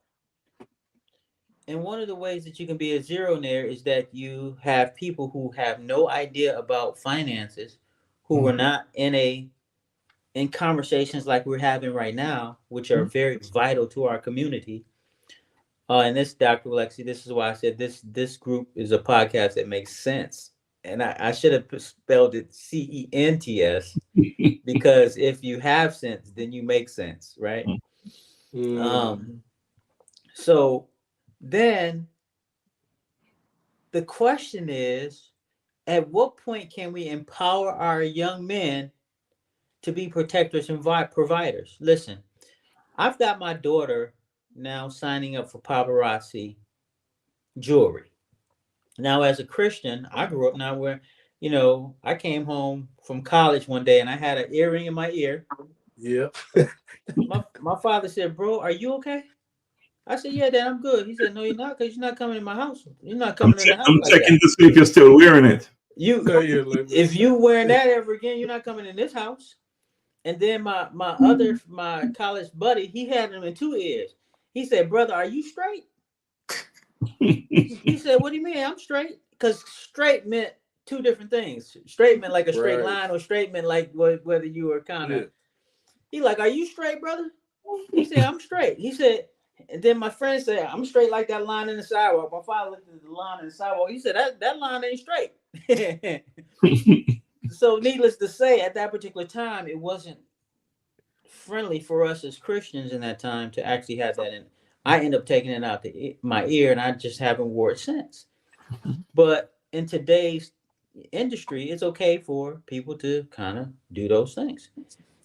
And one of the ways that you can be a zeronaire is that you have people who have no idea about finances, who are not in conversations like we're having right now, which are very vital to our community. And this, Dr. Alexi, this is why I said this group is a podcast that makes sense. And I should have spelled it CENTS, because if you have sense, then you make sense, right? So then the question is, at what point can we empower our young men to be protectors and providers? Listen, I've got my daughter now signing up for paparazzi jewelry. Now, as a Christian, I grew up now where, I came home from college one day and I had an earring in my ear. Yep. My father said, "Bro, are you okay?" I said, "Yeah, Dad, I'm good." He said, "No, you're not, because you're not coming in my house. You're not coming in the house." I'm like checking that. to see if you're still wearing it. If you wearing that ever again, you're not coming in this house. And then my college buddy, he had them in two ears. He said, "Brother, are you straight?" He said, "What do you mean I'm straight?" Because straight meant two different things. Straight meant like a straight line, or straight meant like whether you were kind of. He like, "Are you straight, brother?" He said, "I'm straight." He said, and then my friend said, "I'm straight like that line in the sidewalk." My father looked at the line in the sidewalk. He said, that line ain't straight. So needless to say, at that particular time, it wasn't friendly for us as Christians in that time to actually have that in. I end up taking it out my ear, and I just haven't wore it since. But in today's industry, it's okay for people to kind of do those things.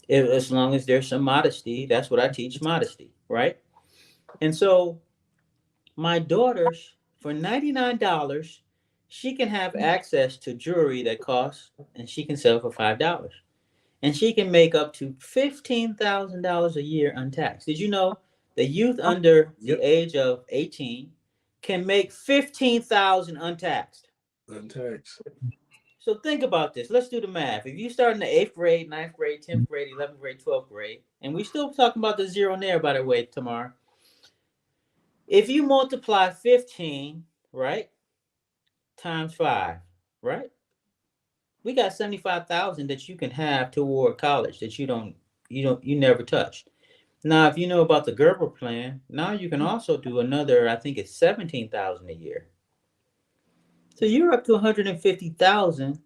As long as there's some modesty. That's what I teach, modesty, right? And so my daughter, for $99, she can have access to jewelry that costs, and she can sell for $5. And she can make up to $15,000 a year untaxed. Did you know the youth under the age of 18 can make $15,000 untaxed? Untaxed. So think about this. Let's do the math. If you start in the 8th grade, 9th grade, 10th grade, 11th grade, 12th grade, and we still talking about the zeronaire, by the way, tomorrow. If you multiply 15, right, times 5, right, we got 75,000 that you can have toward college that you never touched. Now, if you know about the Gerber plan, now you can also do another, I think it's 17,000 a year. So you're up to 150,000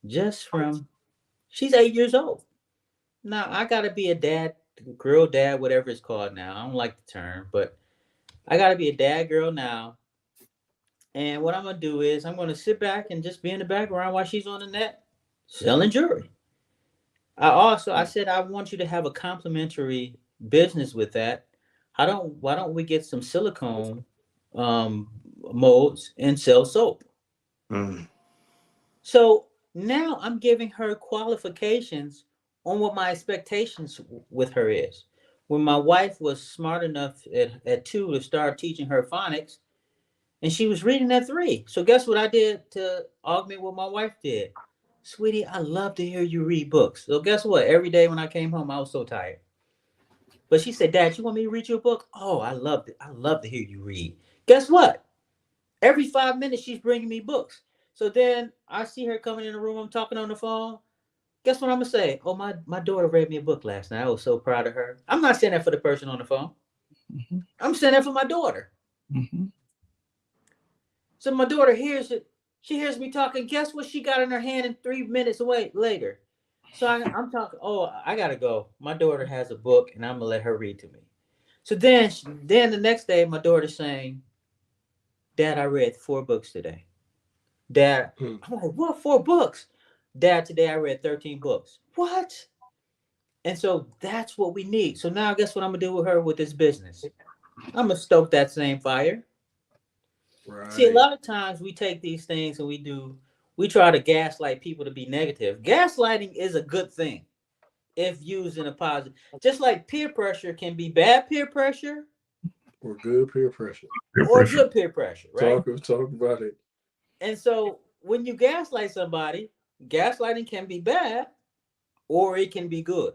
just from, she's 8 years old. Now I gotta be a dad, girl dad, whatever it's called now. I don't like the term, but I gotta be a dad girl now. And what I'm gonna do is I'm gonna sit back and just be in the background while she's on the net selling jewelry. I said I want you to have a complimentary business with that. Why don't we get some silicone molds and sell soap? So now I'm giving her qualifications on what my expectations with her is. When my wife was smart enough at 2 to start teaching her phonics, and she was reading at 3. So guess what I did to augment what my wife did? Sweetie, I love to hear you read books. So guess what? Every day when I came home, I was so tired. But she said, "Dad, you want me to read you a book?" "Oh, I love it. I love to hear you read." Guess what? Every 5 minutes, she's bringing me books. So then I see her coming in the room. I'm talking on the phone. Guess what I'm going to say? "Oh, my daughter read me a book last night. I was so proud of her." I'm not saying that for the person on the phone. I'm saying that for my daughter. So my daughter hears it. She hears me talking. Guess what she got in her hand, and 3 minutes away later? So I'm talking. Oh, I gotta go. My daughter has a book, and I'm gonna let her read to me. So then the next day, my daughter's saying, "Dad, I read 4 books today." Dad, I'm like, "What? 4 books?" Dad, today I read 13 books. What? And so that's what we need. So now, guess what I'm gonna do with her with this business? I'm gonna stoke that same fire. Right. See, a lot of times we take these things and we try to gaslight people to be negative. Gaslighting is a good thing if used in a positive. Just like peer pressure can be bad peer pressure Or good peer pressure. Peer or pressure. good peer pressure, right? Talk about it. And so when you gaslight somebody, gaslighting can be bad or it can be good.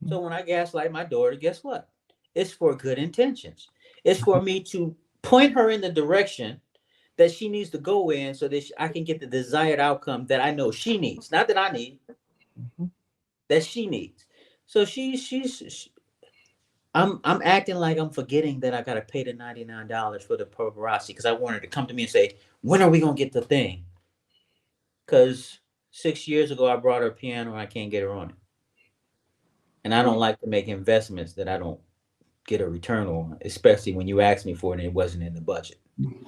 So when I gaslight my daughter, guess what? It's for good intentions. It's for me to point her in the direction that she needs to go in so that I can get the desired outcome that I know she needs. Not that I need, that she needs. So I'm acting like I'm forgetting that I gotta pay the $99 for the paparazzi because I want her to come to me and say, when are we gonna get the thing? Because 6 years ago I brought her a piano and I can't get her on it. And I don't like to make investments that I don't get a return on, especially when you asked me for it and it wasn't in the budget.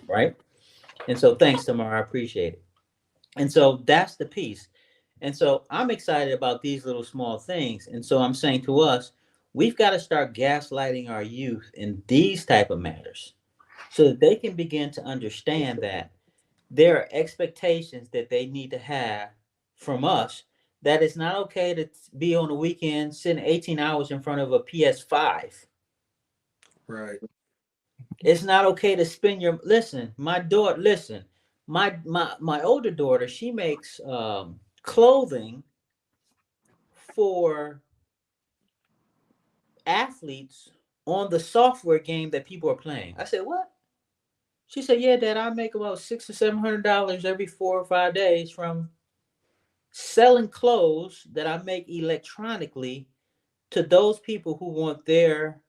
Right? And so thanks, Tamara. I appreciate it. And so that's the piece. And so I'm excited about these little small things. And so I'm saying to us, we've got to start gaslighting our youth in these type of matters so that they can begin to understand that there are expectations that they need to have from us, that it's not okay to be on the weekend sitting 18 hours in front of a PS5. Right. It's not okay to spend your my older daughter, she makes clothing for athletes on the software game that people are playing. I said, what? She said, yeah, Dad, I make about $600 or $700 every 4 or 5 days from selling clothes that I make electronically to those people who want their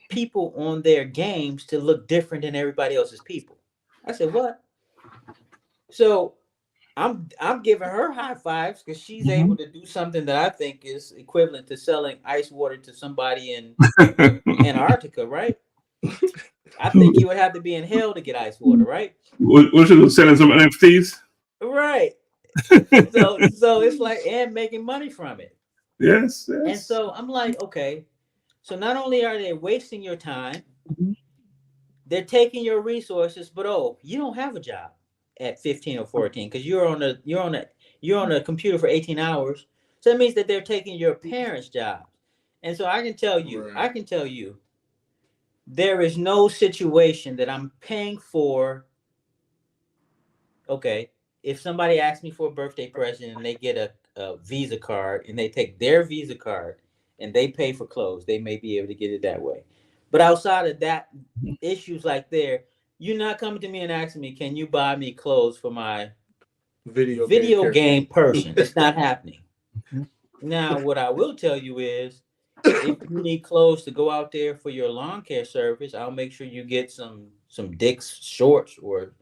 people on their games to look different than everybody else's people. I said, what? So I'm giving her high fives because she's able to do something that I think is equivalent to selling ice water to somebody in Antarctica, right? I think you would have to be in hell to get ice water, right? What should we selling some NFTs? Right. So it's like, and making money from it. Yes. And so I'm like, okay, so not only are they wasting your time, they're taking your resources, but you don't have a job at 15 or 14 because you're on a computer for 18 hours. So that means that they're taking your parents' jobs. And so I can tell you, there is no situation that I'm paying for. Okay, if somebody asks me for a birthday present and they get a Visa card and they take their Visa card and they pay for clothes, they may be able to get it that way. But outside of that, issues like you're not coming to me and asking me, can you buy me clothes for my video game person? It's not happening. Now, what I will tell you is, if you need clothes to go out there for your lawn care service, I'll make sure you get some Dick's shorts or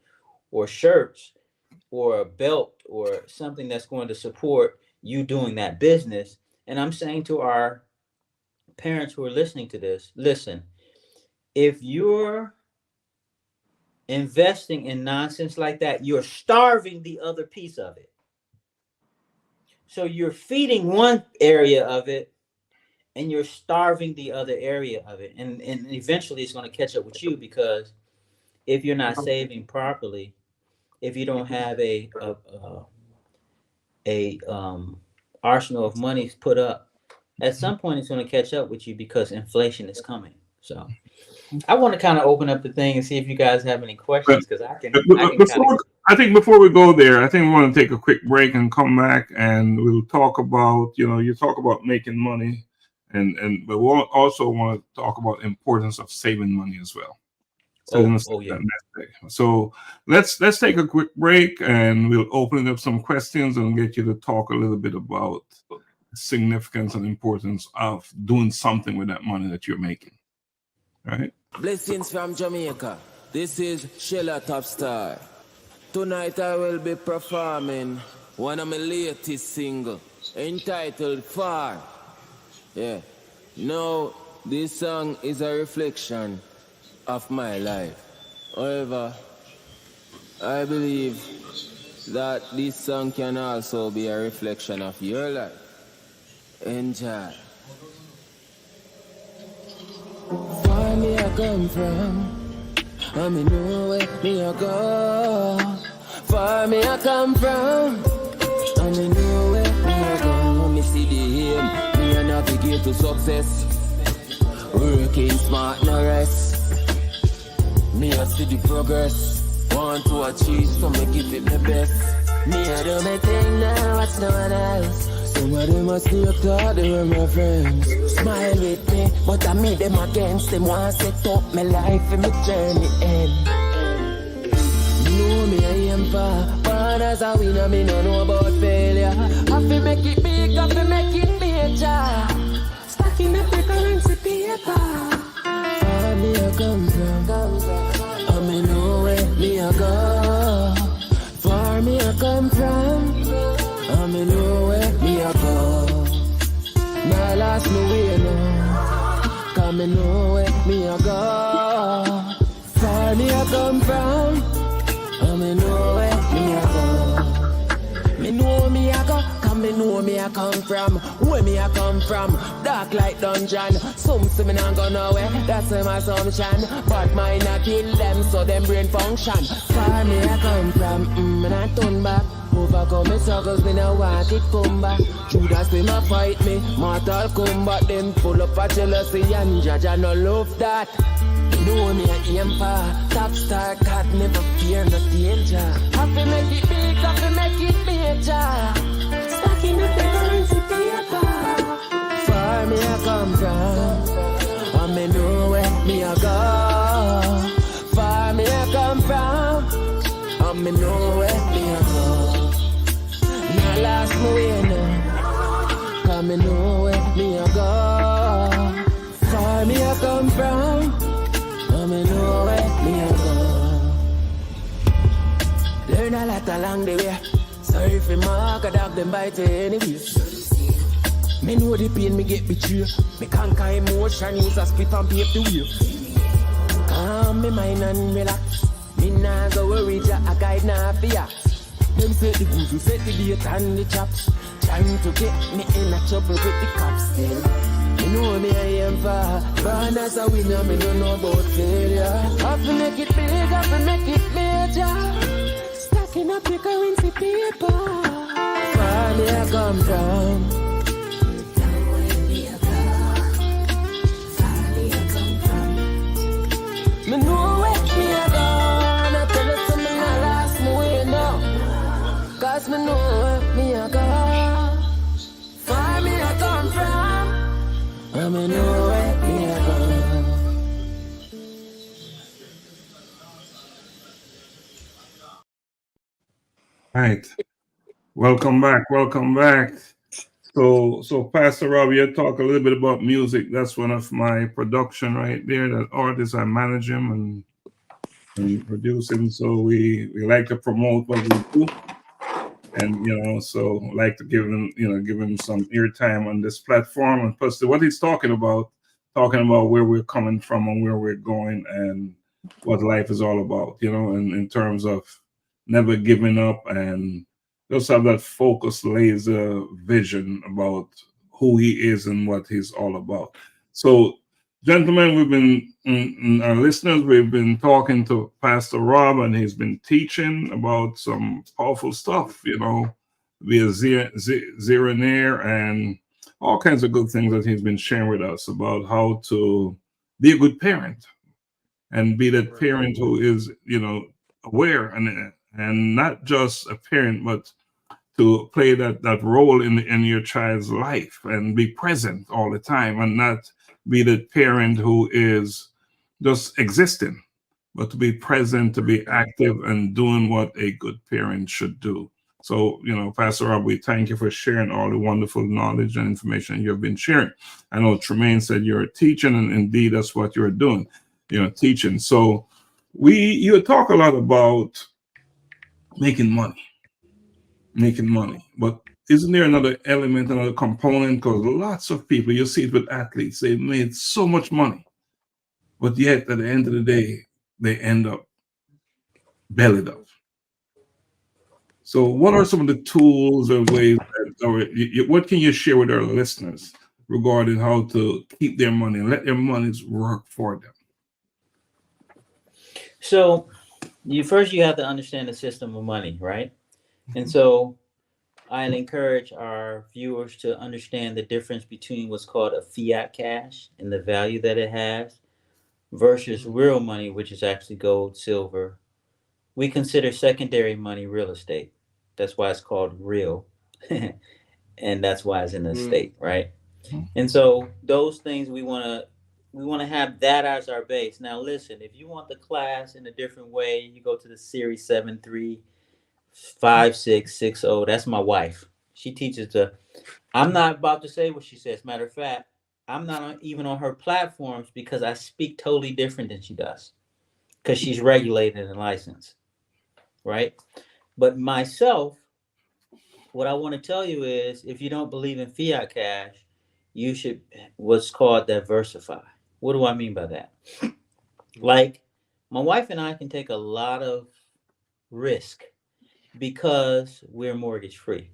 shirts or a belt or something that's going to support you doing that business. And I'm saying to our parents who are listening to this, listen, if you're investing in nonsense like that, you're starving the other piece of it. So you're feeding one area of it and you're starving the other area of it. And eventually it's going to catch up with you, because if you're not saving properly, if you don't have a arsenal of money put up, at some point it's going to catch up with you because inflation is coming. So I want to kind of open up the thing and see if you guys have any questions, because I can I think before we go there, I think we want to take a quick break and come back, and we'll talk about, you talk about making money, but we also want to talk about the importance of saving money as well. Yeah. So let's take a quick break, and we'll open up some questions and get you to talk a little bit about the significance and importance of doing something with that money that you're making. All right. Blessings from Jamaica. This is Sheila Topstar. Tonight I will be performing one of my latest singles, entitled Far. Yeah. Now, this song is a reflection of my life. However, I believe that this song can also be a reflection of your life. Enjoy. Far me I come from, I me know where me I go. Far me I come from, I me know where me I go. Me see the aim, me I navigate to success. Working smart, no rest. Me I see the progress. Want to achieve, so me give it my best. Me I do my thing now, watch no one else. Some of them must be thought they were my friends. Smile with me, but I meet them against them. Want to set up my life and my journey end. Know me I am far, born as a winner, me no know about failure. Have to make it big, have to make it major. Stacking up the currency paper. Far me I come from, I me know where me I go. Far me I come from, I me know where me I go. Now last me way now, cause me know where me I go. Far me I come from, I me know where me I go. Me know me I go, cause me know me I come from. Where me I come from, dark like dungeon. Some say me not go nowhere, that's my assumption. But mine I kill them, so them brain function. Far me I come from, me not turn back. Overcome me struggles, me no want it come back. Judas them a fight me, Mortal Kombat. Them full up of jealousy and judge, I no love that. Know me I aim for top star cat, never fear no danger. Have to make it big, have to make it major. Stacking up the currency paper. Far me I come from, and me know where me I go. Far me I come from, and me know where me I go. Now last me way now, cause me know where me I go. Far me I come from, I me know where me I go. Learn a lot along the way. Sorry for mark a dog, them bite anyways. Me know the pain me get betrayed. Me conquer emotion, use a split and pave the way. Calm me mind and relax. Me nah go worry, a guide nah fear. Them set the goose, we set the date and the chops. Trying to get me in a trouble with the cops still. You know me I am far, born as a winner, me don't know about failure. Have to make it big, have to make it major. Stacking up the currency paper. Far me I come from. Me know where me I go, and I tell you something I last me way now. Cause me know where me I go. Far me I come from, and me know where me I go. Right. Welcome back. Welcome back. So Pastor Rob, you talk a little bit about music. That's one of my production right there. That artists I manage him and produce him. So we like to promote what we do, and so like to give him some airtime on this platform. And plus, what he's talking about where we're coming from and where we're going and what life is all about. And in terms of never giving up and just have that focused laser vision about who he is and what he's all about. So, gentlemen, we've been, our listeners, we've been talking to Pastor Rob, and he's been teaching about some powerful stuff, via Zeronair and all kinds of good things that he's been sharing with us about how to be a good parent and be that parent who is, aware and not just a parent, but to play that role in your child's life and be present all the time and not be the parent who is just existing, but to be present, to be active and doing what a good parent should do. So, Pastor Rob, we thank you for sharing all the wonderful knowledge and information you've been sharing. I know Tremaine said you're teaching, and indeed that's what you're doing, teaching. So you talk a lot about making money, but isn't there another element, another component? Because lots of people, you see it with athletes, they made so much money, but yet at the end of the day, they end up bellied up. So, what are some of the tools or ways what can you share with our listeners regarding how to keep their money and let their monies work for them? So you have to understand the system of money, right? And so I'd encourage our viewers to understand the difference between what's called a fiat cash and the value that it has versus real money, which is actually gold, silver. We consider secondary money real estate. That's why it's called real. And that's why it's in the state, right? And so those things we want to have that as our base. Now listen, if you want the class in a different way, you go to the series 735660. That's my wife. She teaches I'm not about to say what she says. Matter of fact, I'm not even on her platforms because I speak totally different than she does, because she's regulated and licensed, right? But myself, what I want to tell you is, if you don't believe in fiat cash, you should what's called diversify. What do I mean by that? Like, my wife and I can take a lot of risk because we're mortgage free.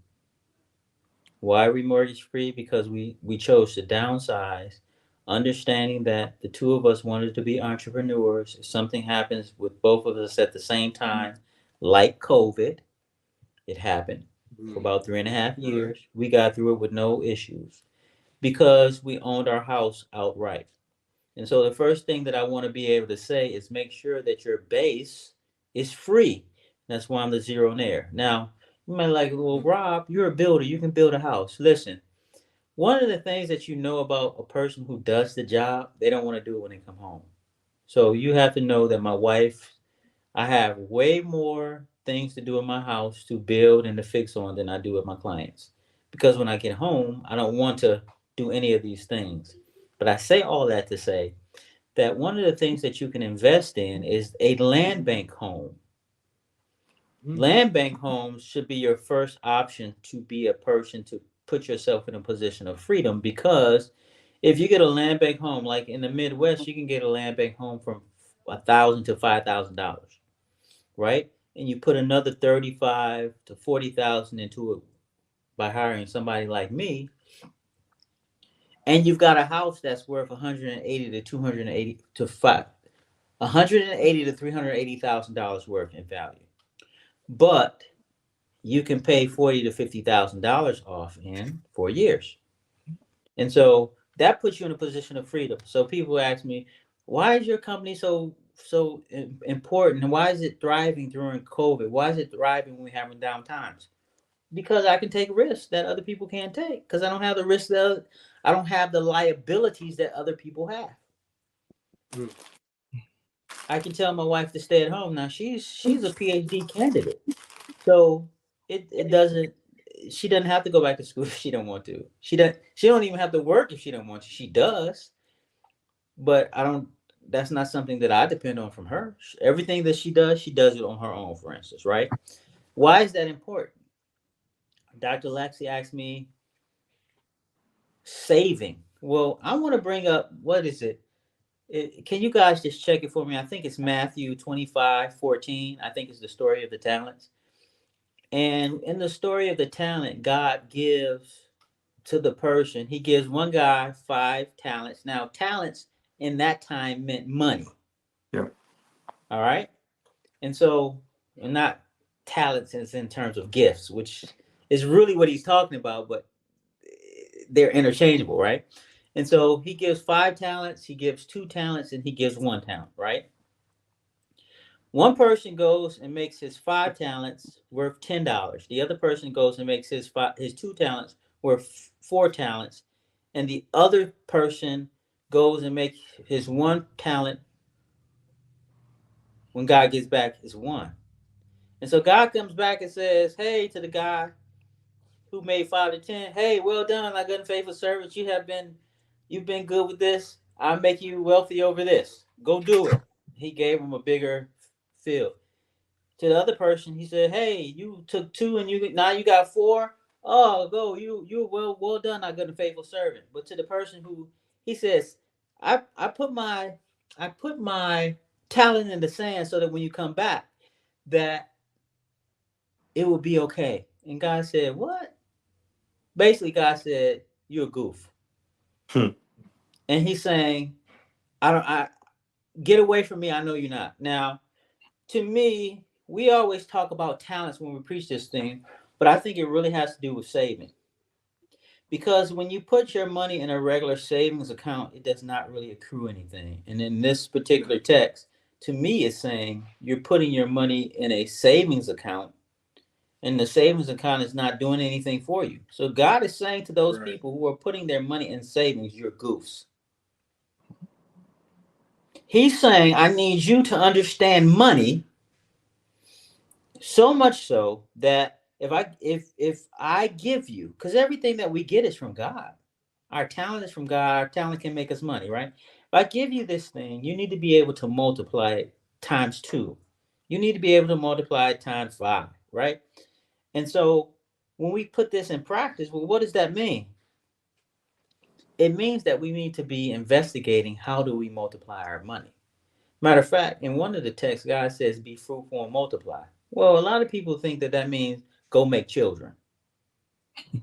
Why are we mortgage free? Because we chose to downsize, understanding that the two of us wanted to be entrepreneurs. If something happens with both of us at the same time, like COVID, it happened for about 3.5 years. We got through it with no issues because we owned our house outright. And so the first thing that I want to be able to say is make sure that your base is free. That's why I'm the zeronaire. Now, you might like, well, Rob, you're a builder. You can build a house. Listen, one of the things that you know about a person who does the job, they don't want to do it when they come home. So you have to know that my wife, I have way more things to do in my house to build and to fix on than I do with my clients. Because when I get home, I don't want to do any of these things. But I say all that to say that one of the things that you can invest in is a land bank home. Land bank homes should be your first option to be a person to put yourself in a position of freedom, because if you get a land bank home, like in the Midwest, you can get a land bank home from $1,000 to $5,000, right? And you put another 35 to 40,000 into it by hiring somebody like me, and you've got a house that's worth 180 to 280 to 180 to $380,000 worth in value. But you can pay $40,000 to $50,000 off in 4 years. And so that puts you in a position of freedom. So people ask me, why is your company so important? And why is it thriving during COVID? Why is it thriving when we're having down times? Because I can take risks that other people can't take. Because I don't have the risks I don't have the liabilities that other people have. I can tell my wife to stay at home. Now she's a PhD candidate. So it doesn't, she doesn't have to go back to school if she don't want to. She don't even have to work if she don't want to. She does. But that's not something that I depend on from her. Everything that she does it on her own, for instance, right? Why is that important? Dr. Laxley asked me, saving. Well, I want to bring up, what is it? Can you guys just check it for me? I think it's Matthew 25:14. I think it's the story of the talents. And in the story of the talent, God gives to the person, he gives one guy 5 talents. Now, talents in that time meant money. Yep. All right. And so, not talents in terms of gifts, which is really what he's talking about, but they're interchangeable, right? And so he gives 5 talents, he gives 2 talents, and he gives 1 talent, right? One person goes and makes his 5 talents worth $10. The other person goes and makes his 2 talents worth 4 talents. And the other person goes and makes his 1 talent, when God gets back, is 1. And so God comes back and says, hey, to the guy who made 5 to 10, hey, well done, my good and faithful servant. You've been good with this. I'll make you wealthy over this. Go do it. He gave him a bigger field. To the other person, he said, hey, you took 2 and now you got 4. oh, go, you well done, our good and faithful servant. But to the person who he says, I put my talent in the sand so that when you come back, that it will be okay. And God said, what? Basically, God said, you're a goof. Hmm. And he's saying, I get away from me. I know you're not. Now, to me, we always talk about talents when we preach this thing, but I think it really has to do with saving. Because when you put your money in a regular savings account, it does not really accrue anything. And in this particular text, to me, it's saying you're putting your money in a savings account, and the savings account is not doing anything for you. So God is saying to those people who are putting their money in savings, you're goofs. He's saying, I need you to understand money so much so that if I give you, because everything that we get is from God. Our talent is from God. Our talent can make us money, right? If I give you this thing, you need to be able to multiply it times 2. You need to be able to multiply it times 5, right? And so when we put this in practice, well, what does that mean? It means that we need to be investigating how do we multiply our money. Matter of fact, in one of the texts, God says, be fruitful and multiply. Well, a lot of people think that means go make children.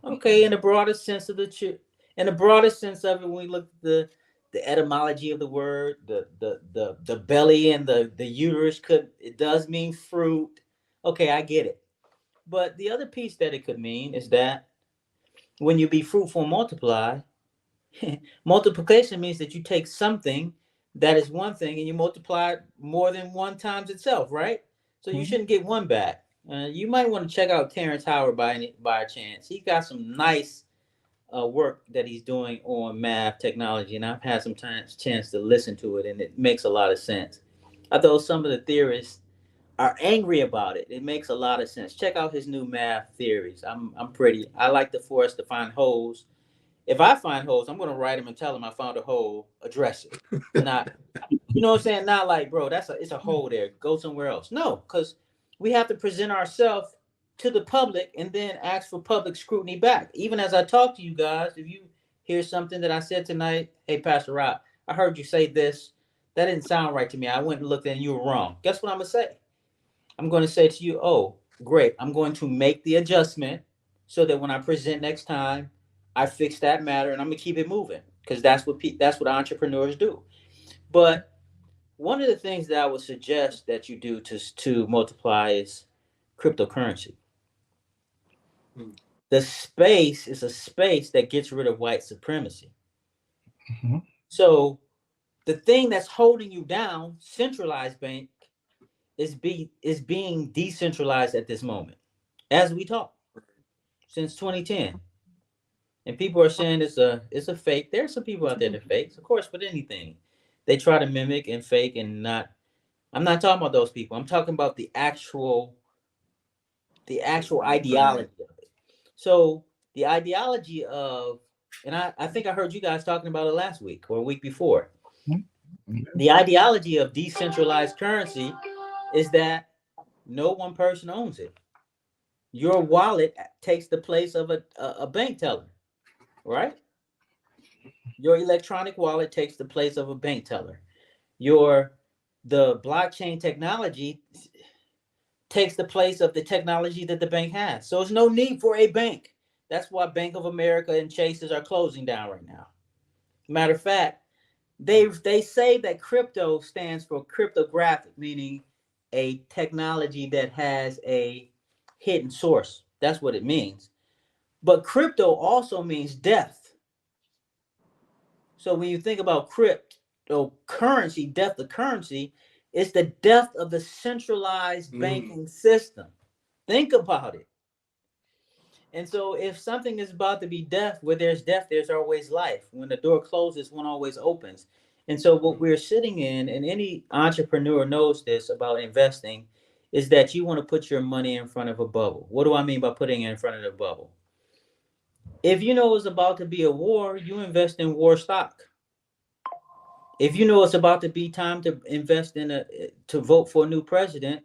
Okay, in the broader sense of in the broader sense of it, when we look at the etymology of the word, the belly and the uterus it does mean fruit. Okay, I get it. But the other piece that it could mean is that when you be fruitful and multiply, multiplication means that you take something that is one thing and you multiply it more than one times itself, right? So you shouldn't get one back. You might want to check out Terrence Howard by a chance. He's got some nice work that he's doing on math technology, and I've had some chance to listen to it, and it makes a lot of sense. Although some of the theorists are angry about it, it makes a lot of sense. Check out his new math theories. I like for us to find holes. If I find holes, I'm gonna write them and tell them I found a hole, address it. Not, you know what I'm saying? Not like, bro, it's a hole there. Go somewhere else. No, because we have to present ourselves to the public and then ask for public scrutiny back. Even as I talk to you guys, if you hear something that I said tonight, hey, Pastor Rob, I heard you say this. That didn't sound right to me. I went and looked and you were wrong. Guess what I'm gonna say? I'm gonna say to you, oh, great. I'm going to make the adjustment so that when I present next time, I fix that matter and I'm gonna keep it moving, because that's what entrepreneurs do. But one of the things that I would suggest that you do to multiply is cryptocurrency. The space is a space that gets rid of white supremacy. Mm-hmm. So the thing that's holding you down, centralized bank, is being decentralized at this moment as we talk since 2010. And people are saying it's a fake. There are some people out there that fakes, of course, with anything. They try to mimic and fake and not. I'm not talking about those people. I'm talking about the actual ideology of it. So the ideology of, and I think I heard you guys talking about it last week or a week before. Mm-hmm. The ideology of decentralized currency is that no one person owns it. Your wallet takes the place of a bank teller. Right? Your electronic wallet takes the place of a bank teller. The blockchain technology takes the place of the technology that the bank has. So there's no need for a bank. That's why Bank of America and Chases are closing down right now. Matter of fact, they say that crypto stands for cryptographic, meaning a technology that has a hidden source. That's what it means. But crypto also means death. So when you think about cryptocurrency, death of currency, it's the death of the centralized banking system. Think about it. And so if something is about to be death, where there's death, there's always life. When the door closes, one always opens. And so what we're sitting in, and any entrepreneur knows this about investing, is that you want to put your money in front of a bubble. What do I mean by putting it in front of the bubble? If you know it's about to be a war, you invest in war stock. If you know it's about to be time to invest to vote for a new president,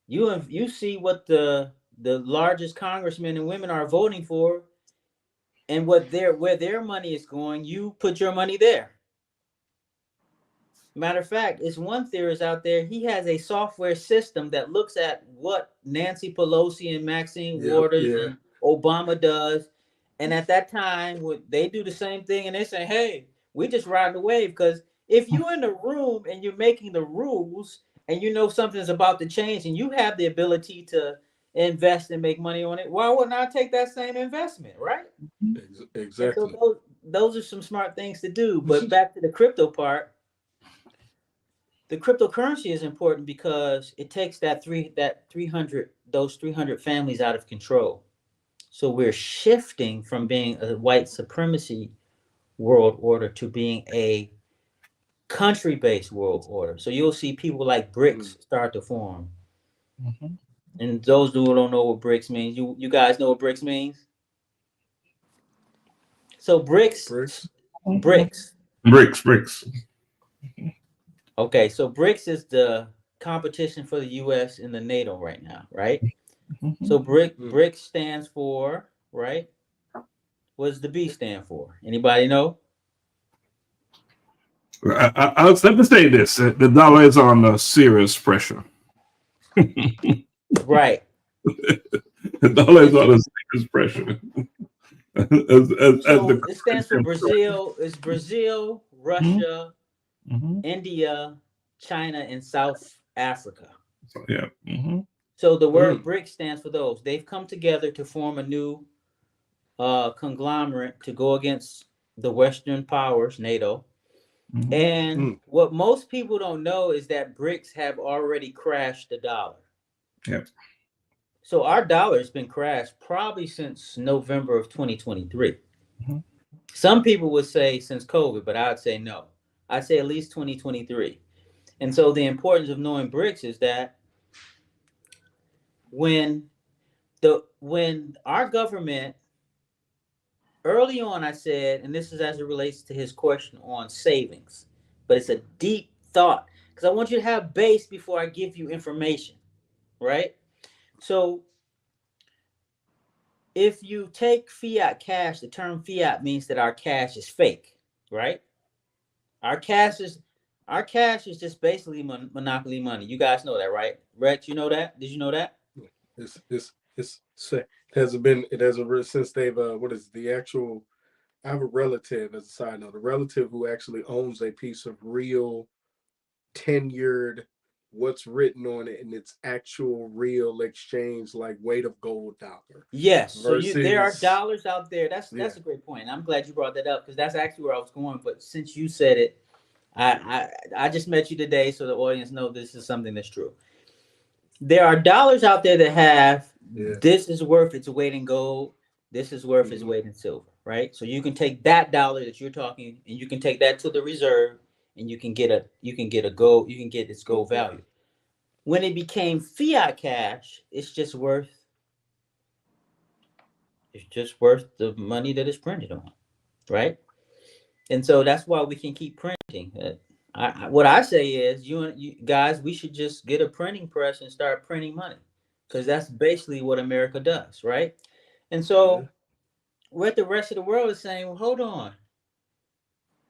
you see what the the largest congressmen and women are voting for, and where their money is going, you put your money there. Matter of fact, it's one theorist out there. He has a software system that looks at what Nancy Pelosi and Maxine Waters and Obama does. And at that time, they do the same thing, and they say, hey, we just riding the wave. Because if you're in the room and you're making the rules and you know something's about to change and you have the ability to invest and make money on it, why wouldn't I take that same investment, right? Exactly. So those are some smart things to do. But back to the crypto part. The cryptocurrency is important because it takes those 300 families out of control. So we're shifting from being a white supremacy world order to being a country-based world order. So you'll see people like BRICS start to form. Mm-hmm. And those who don't know what BRICS means, you guys know what BRICS means? So BRICS. Okay, so BRICS is the competition for the U.S. in the NATO right now, right? Mm-hmm. So BRICS stands for, right? What does the B stand for? Anybody know? I'll let me say this: the dollar is under serious pressure. Right. The dollar is under serious pressure. So it stands for Brazil. It's Brazil, Russia, India, China, and South Africa. So, yeah. Mm-hmm. So the word BRICS stands for those. They've come together to form a new conglomerate to go against the Western powers, NATO. Mm-hmm. And what most people don't know is that BRICS have already crashed the dollar. Yep. So our dollar has been crashed probably since November of 2023. Mm-hmm. Some people would say since COVID, but I'd say no. I'd say at least 2023. And so the importance of knowing BRICS is that when our government, early on I said, and this is as it relates to his question on savings, but it's a deep thought because I want you to have base before I give you information, right? So if you take fiat cash, the term fiat means that our cash is fake, right? Our cash is just basically monopoly money. You guys know that, right? Rex, you know that? Did you know that? It has since they've what is the actual? I have a relative, as a side note, a relative who actually owns a piece of real tenured, what's written on it, and it's actual real exchange, like weight of gold dollar. Yes. Versus, so there are dollars out there. That's a great point. I'm glad you brought that up because that's actually where I was going. But since you said it, I just met you today, so the audience know this is something that's true. There are dollars out there that have this is worth its weight in gold. This is worth its weight in silver, right? So you can take that dollar that you're talking, and you can take that to the reserve, and you can get its gold value. When it became fiat cash, it's just worth the money that is printed on, right? And so that's why we can keep printing. What I say is, you guys, we should just get a printing press and start printing money, because that's basically what America does, right? And so what the rest of the world is saying, well, hold on,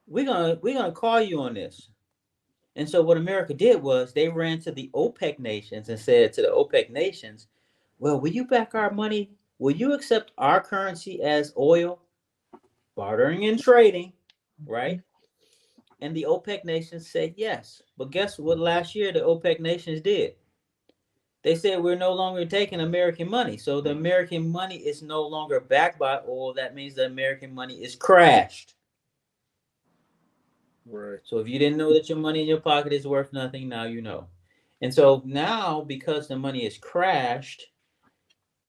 we're gonna call you on this. And so what America did was they ran to the OPEC nations and said to the OPEC nations, well, will you back our money? Will you accept our currency as oil, bartering and trading, right? And the OPEC nations said yes. But guess what last year the OPEC nations did? They said we're no longer taking American money. So the American money is no longer backed by oil. That means the American money is crashed. Right. So if you didn't know that your money in your pocket is worth nothing, now you know. And so now, because the money is crashed,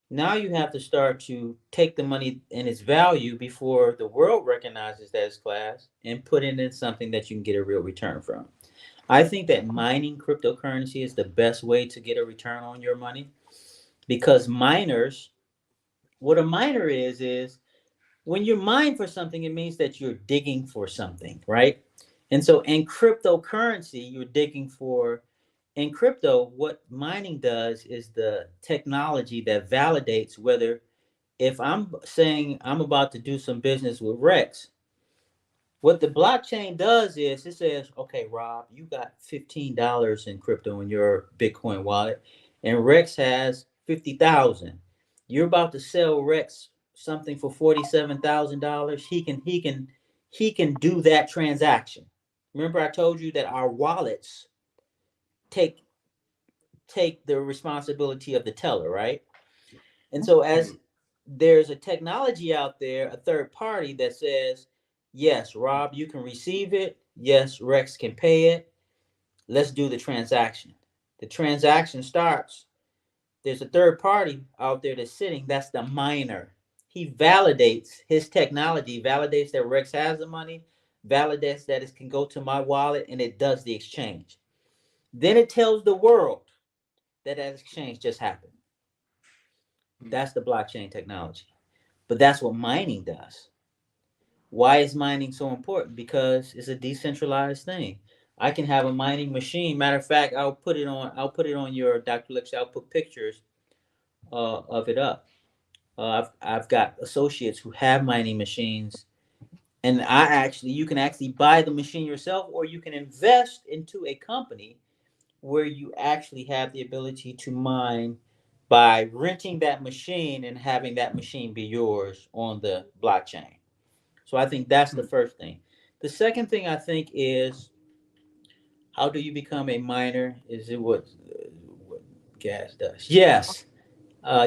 now you have to start to take the money and its value before the world recognizes that it's class and put it in something that you can get a real return from. I think that mining cryptocurrency is the best way to get a return on your money, because what a miner is when you mine for something, it means that you're digging for something, right? And so in cryptocurrency, you're digging for in crypto, what mining does is the technology that validates whether, if I'm saying I'm about to do some business with Rex, what the blockchain does is it says, okay, Rob, you got $15 in crypto in your Bitcoin wallet, and Rex has 50,000. You're about to sell Rex something for $47,000. He can do that transaction. Remember, I told you that our wallets take the responsibility of the teller, right? And so as there's a technology out there, a third party that says, yes, Rob, you can receive it. Yes, Rex can pay it. Let's do the transaction. The transaction starts. There's a third party out there that's sitting. That's the miner. He validates his technology, validates that Rex has the money, validates that it can go to my wallet, and it does the exchange. Then it tells the world that exchange just happened. That's the blockchain technology. But that's what mining does. Why is mining so important? Because it's a decentralized thing. I can have a mining machine. Matter of fact, I'll put it on your Dr. Lex. I'll put pictures of it up. I've got associates who have mining machines, and you can actually buy the machine yourself, or you can invest into a company where you actually have the ability to mine by renting that machine and having that machine be yours on the blockchain. So I think that's the first thing. The second thing I think is, how do you become a miner? Is it what gas does? Yes.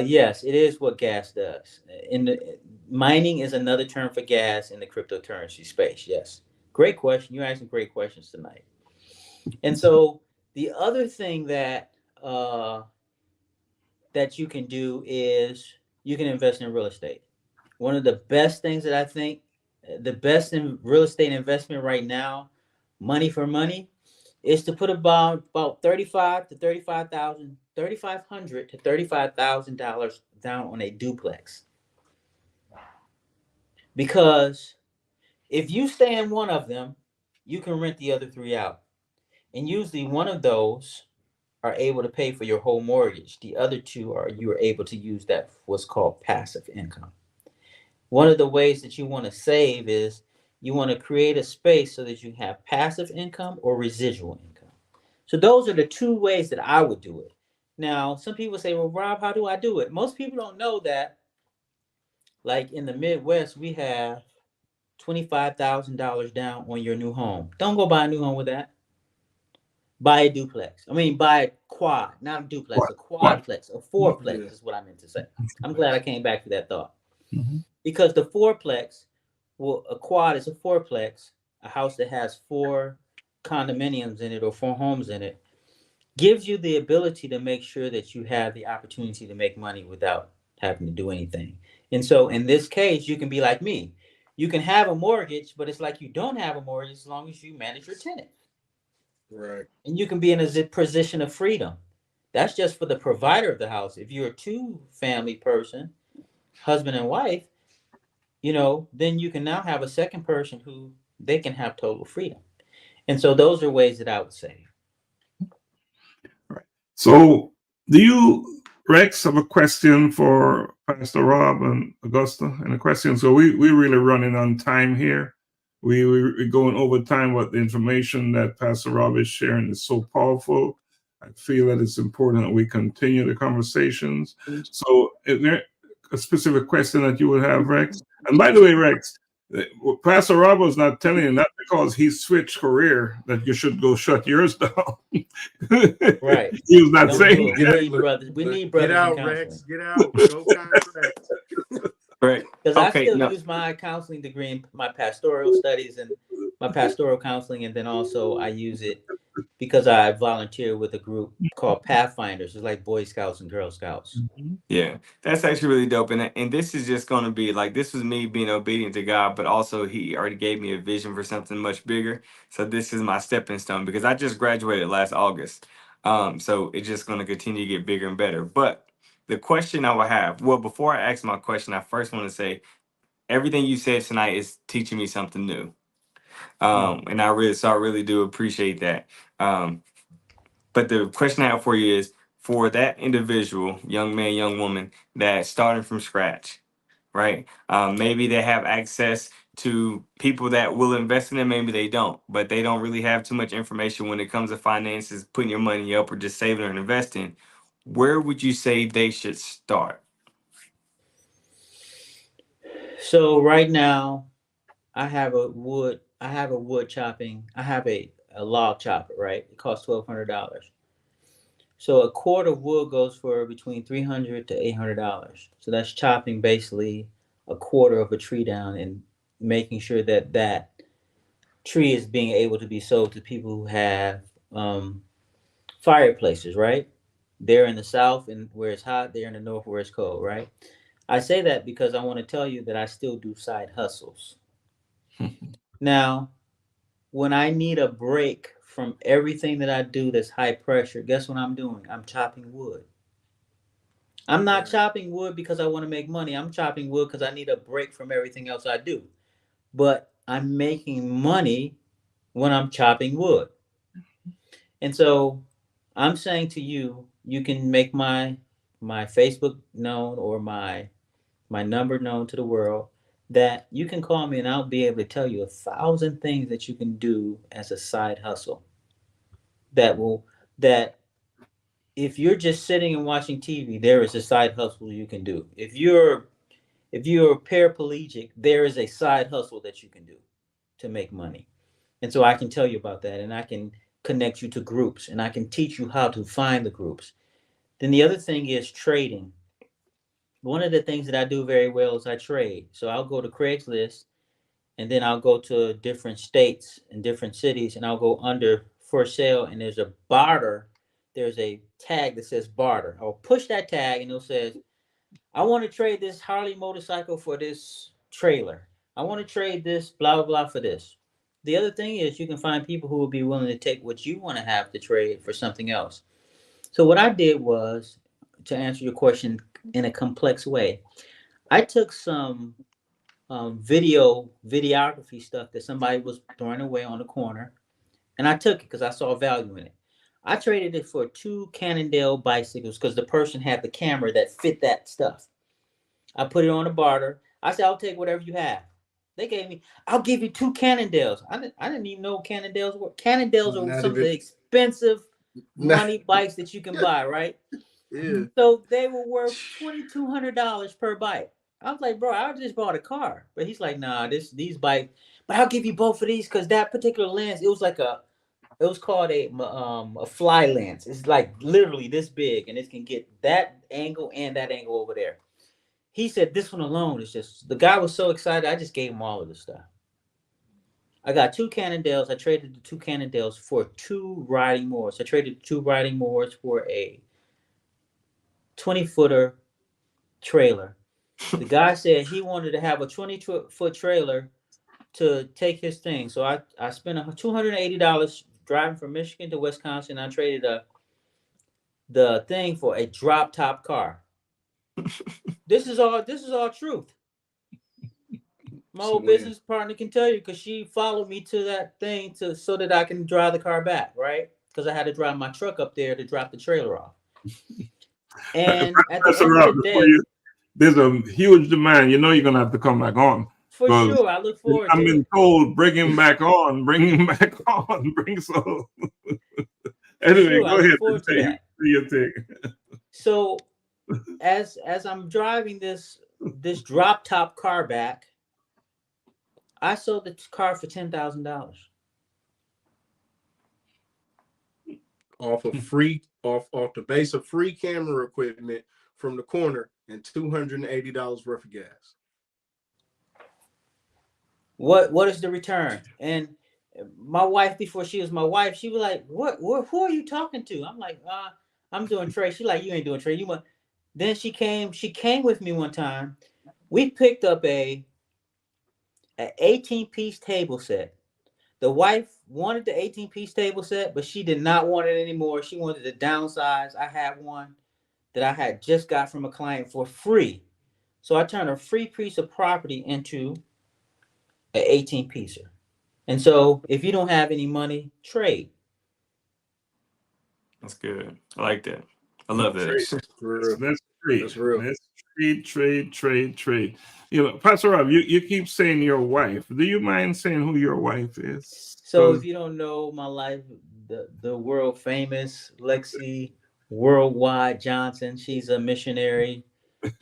Yes, it is what gas does. Mining is another term for gas in the cryptocurrency space. Yes. Great question. You're asking great questions tonight. And so the other thing that you can do is you can invest in real estate. One of the best things that I think, the best in real estate investment right now, money for money, is to put about $35,000 to $35,000 down on a duplex. Because if you stay in one of them, you can rent the other three out. And usually one of those are able to pay for your whole mortgage. The other two you are able to use that what's called passive income. One of the ways that you want to save is you want to create a space so that you have passive income or residual income. So those are the two ways that I would do it. Now, some people say, well, Rob, how do I do it? Most people don't know that, like in the Midwest, we have $25,000 down on your new home. Don't go buy a new home with that. Buy a duplex. Buy a quad, not a duplex, a quadplex, a fourplex is what I meant to say. I'm glad I came back to that thought. Mm-hmm. Because the fourplex, a quad is a fourplex, a house that has 4 condominiums in it or 4 homes in it, gives you the ability to make sure that you have the opportunity to make money without having to do anything. And so in this case, you can be like me. You can have a mortgage, but it's like you don't have a mortgage as long as you manage your tenant. Right. And you can be in a position of freedom. That's just for the provider of the house. If you're a 2-family person, husband and wife, then you can now have a second person who they can have total freedom. And so those are ways that I would say. Right. So do you, Rex, have a question for Pastor Rob and Augusta? And a question. So we're really running on time here. We're going over time, but the information that Pastor Rob is sharing is so powerful. I feel that it's important that we continue the conversations. So is there a specific question that you would have, Rex? And by the way, Rex, Pastor Rob was not telling you that because he switched career that you should go shut yours down. Right. He was not saying we need brothers. We need brothers. Get out, Rex. Get out. Go contract. Right. Because I still use my counseling degree in my pastoral studies and my pastoral counseling, and then also I use it because I volunteer with a group called Pathfinders. It's like Boy Scouts and Girl Scouts. Yeah, that's actually really dope. And this is just going to be like, this was me being obedient to God, but also he already gave me a vision for something much bigger. So this is my stepping stone because I just graduated last August. So it's just going to continue to get bigger and better. But the question I will have, well, before I ask my question, I first want to say everything you said tonight is teaching me something new. And I really do appreciate that. But the question I have for you is, for that individual, young man, young woman, that's starting from scratch, right? Maybe they have access to people that will invest in them, maybe they don't, but they don't really have too much information when it comes to finances, putting your money up or just saving or investing. Where would you say they should start? So right now, I have a wood chopping. I have a log chopper, right? It costs $1,200. So a cord of wood goes for between $300 to $800. So that's chopping basically a quarter of a tree down and making sure that that tree is being able to be sold to people who have fireplaces, right? They're in the south and where it's hot, they're in the north where it's cold, right? I say that because I want to tell you that I still do side hustles. Now, when I need a break from everything that I do that's high pressure, guess what I'm doing? I'm chopping wood. I'm not chopping wood because I want to make money. I'm chopping wood because I need a break from everything else I do. But I'm making money when I'm chopping wood. And so I'm saying to you, you can make my Facebook known or my number known to the world, that you can call me and I'll be able to tell you 1,000 things that you can do as a side hustle. That if you're just sitting and watching TV, there is a side hustle you can do. If you're paraplegic, there is a side hustle that you can do to make money. And so I can tell you about that, and I can connect you to groups, and I can teach you how to find the groups. Then the other thing is trading. One of the things that I do very well is I trade. So I'll go to Craigslist, and then I'll go to different states and different cities, and I'll go under for sale, and there's a barter. There's a tag that says barter. I'll push that tag, and it'll say, I want to trade this Harley motorcycle for this trailer. I want to trade this blah, blah, blah for this. The other thing is you can find people who will be willing to take what you want to have to trade for something else. So what I did was, to answer your question in a complex way, I took some videography stuff that somebody was throwing away on the corner, and I took it because I saw value in it. I traded it for 2 Cannondale bicycles because the person had the camera that fit that stuff. I put it on a barter. I said, I'll take whatever you have. They gave me, I'll give you 2 Cannondales. I didn't even know Cannondales were. Cannondales are some of the expensive money bikes that you can buy, right? Yeah. So they were worth $2,200 per bike. I was like, bro, I just bought a car. But he's like, nah, these bikes, but I'll give you both of these because that particular lens, it was called a fly lens. It's like literally this big, and it can get that angle and that angle over there. He said this one alone is just, the guy was so excited, I just gave him all of the stuff. I got 2 Cannondales. I traded the 2 Cannondales for 2 riding moors. I traded 2 riding moors for a 20-footer trailer. The guy said he wanted to have a 20-foot trailer to take his thing. So I spent $280 driving from Michigan to Wisconsin. I traded the thing for a drop top car. This is all truth. My old business partner can tell you because she followed me to that thing so that I can drive the car back, right? Because I had to drive my truck up there to drop the trailer off. And at the end of the day, there's a huge demand. You know you're gonna have to come back on. For sure, I look forward to it. I've been told, bring him back on, so. Anyway, sure, go ahead. Your take. So, as I'm driving this drop top car back, I sold the car for $10,000. Off the base of free camera equipment from the corner and $280 worth of gas. What is the return? And my wife, before she was my wife, she was like, who are you talking to? I'm like, I'm doing trade. She's like, you ain't doing trade. Then she came with me one time. We picked up an 18-piece table set. The wife wanted the 18-piece table set, but she did not want it anymore. She wanted to downsize. I had one that I had just got from a client for free. So I turned a free piece of property into an 18-piecer. And so if you don't have any money, trade. That's good. I like that. I love that. Let's trade. That's real. Let's trade. You know, Pastor Rob, you keep saying your wife. Do you mind saying who your wife is? So 'Cause if you don't know my life, the world famous Lexi Worldwide Johnson, she's a missionary.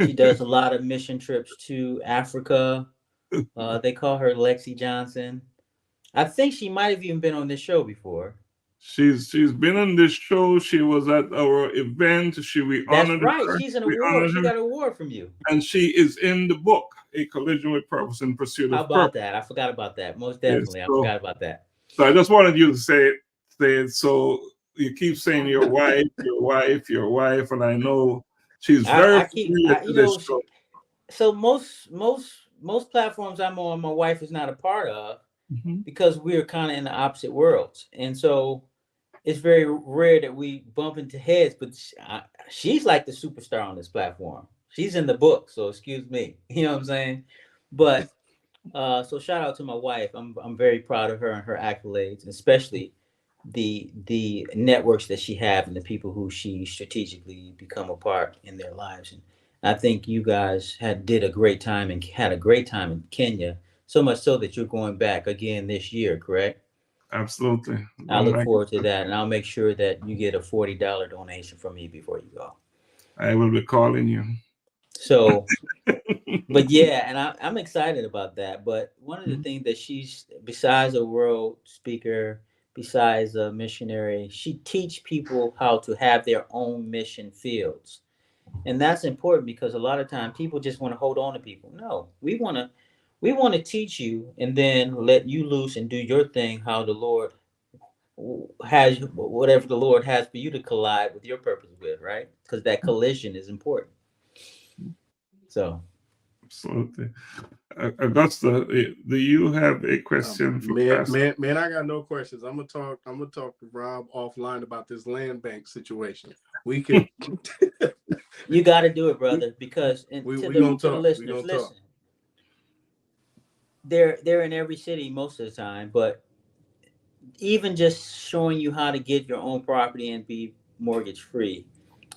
She does a lot of mission trips to Africa. They call her Lexi Johnson. I think she might have even been on this show before. she's been on this show. She was at our event. We That's honored right. her. She's an We award. honored She her, got an award from you. and she is in the book, A Collision with Purpose in Pursuit How of about Purpose. that? I forgot about that. Most Yes, definitely. I so forgot about that. I just wanted you to say it. So you keep saying your wife, and I know she's very I keep, familiar I, to you this know, show. so most platforms I'm on, my wife is not a part of Mhm. because we're kind of in the opposite worlds, and so it's very rare that we bump into heads. But she's like the superstar on this platform. She's in the book, so excuse me. You know what I'm saying? But so shout out to my wife. I'm very proud of her and her accolades, especially the networks that she have and the people who she strategically become a part in their lives. And I think you guys did a great time and had a great time in Kenya. So much so that you're going back again this year, correct? Absolutely. I Going look back, forward to that, and I'll make sure that you get a $40 donation from me before you go. I will be calling you. So, but yeah, and I'm excited about that. But one of the things that she's, besides a world speaker, besides a missionary, she teach people how to have their own mission fields, and that's important because a lot of time people just want to hold on to people. No, we want to teach you and then let you loose and do your thing how the Lord has whatever the Lord has for you to collide with your purpose with, right? Because that collision is important. So Absolutely. Augusta, do you have a question for Pastor? Man, I got no questions. I'm gonna talk to Rob offline about this land bank situation. We could you got to do it, brother, because we to gonna the talk. We listeners, gonna listen. talk. They're in every city most of the time, but even just showing you how to get your own property and be mortgage free,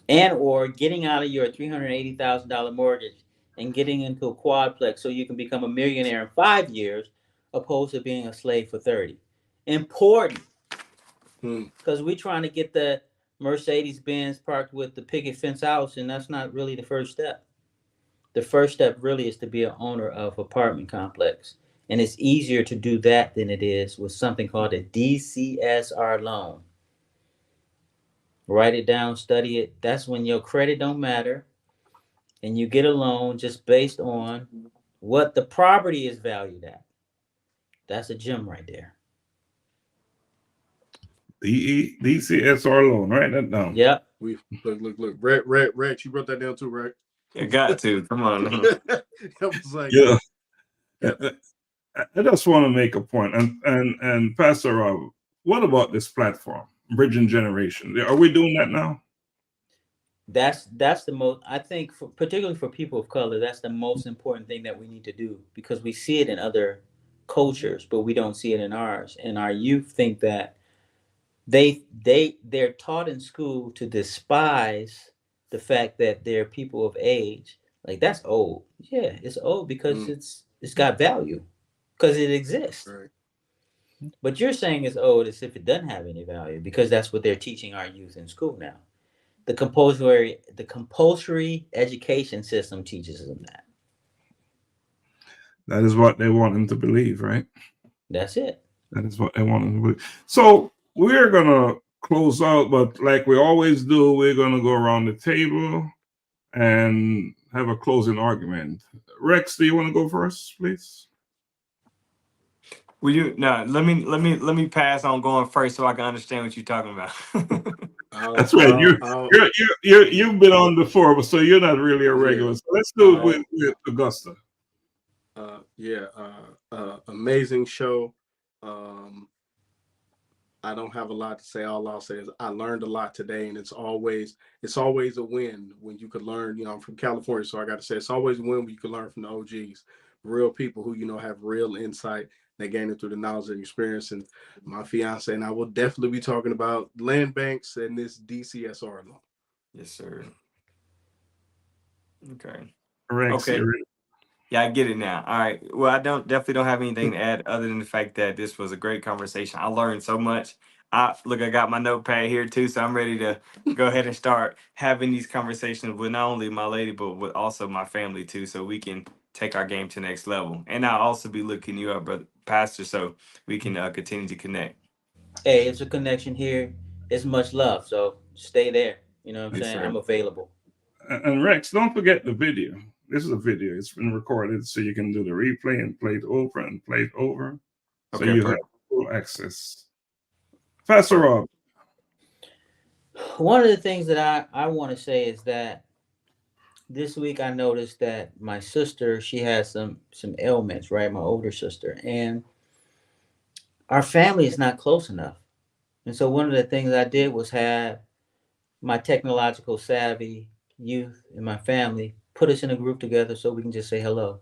and or getting out of your $380,000 mortgage and getting into a quadplex so you can become a millionaire in 5 years, opposed to being a slave for 30. Important, because we're trying to get the Mercedes Benz parked with the picket fence house, and that's not really the first step. The first step really is to be an owner of apartment complex. And it's easier to do that than it is with something called a DCSR loan. Write it down, study it. That's when your credit don't matter and you get a loan just based on what the property is valued at. That's a gem right there. DCSR loan. Write that down. Yep. We look. Rex, you wrote that down too, right? You got to. Come on. I was like, Yeah. Yep. I just want to make a point, and Pastor Rob, what about this platform, Bridging Generation? Are we doing that now? That's the most, I think, particularly for people of color, that's the most important thing that we need to do, because we see it in other cultures, but we don't see it in ours. And our youth think that they're taught in school to despise the fact that they're people of age. Like, that's old. Yeah, it's old because it's got value, because it exists. Right. But you're saying it's old as if it doesn't have any value, because that's what they're teaching our youth in school now. The compulsory education system teaches them that. That is what they want them to believe, right? That's it. That is what they want them to believe. So we're gonna close out, but like we always do, we're gonna go around the table and have a closing argument. Rex, do you want to go first, please? Will you? No. Let me pass on going first so I can understand what you're talking about. That's right. You've been on before, so you're not really a regular. Yeah. So let's do it with Augusta. Amazing show. I don't have a lot to say. All I'll say is I learned a lot today, and it's always a win when you could learn. You know, I'm from California, so I got to say it's always a win when you can learn from the OGs, real people who have real insight. They gain it through the knowledge and experience. And my fiance and I will definitely be talking about land banks and this DCSR loan. Yes, sir. Okay. Rex, Okay. you're ready. Yeah, I get it now. All right. Well, I definitely don't have anything to add other than the fact that this was a great conversation. I learned so much. I got my notepad here too, so I'm ready to go ahead and start having these conversations with not only my lady, but with also my family too, so we can take our game to the next level. And I'll also be looking you up, brother Pastor, so we can continue to connect. Hey, it's a connection here. It's much love, so stay there. You know what I'm Yes, saying? sir. I'm available. And Rex, don't forget the video. This is a video. It's been recorded, so you can do the replay and play it over and play it over. So Okay, you have full access. Pastor Rob. One of the things that I want to say is that this week I noticed that my sister, she has some ailments, right? My older sister, and our family is not close enough. And so one of the things I did was have my technological savvy youth in my family put us in a group together so we can just say hello.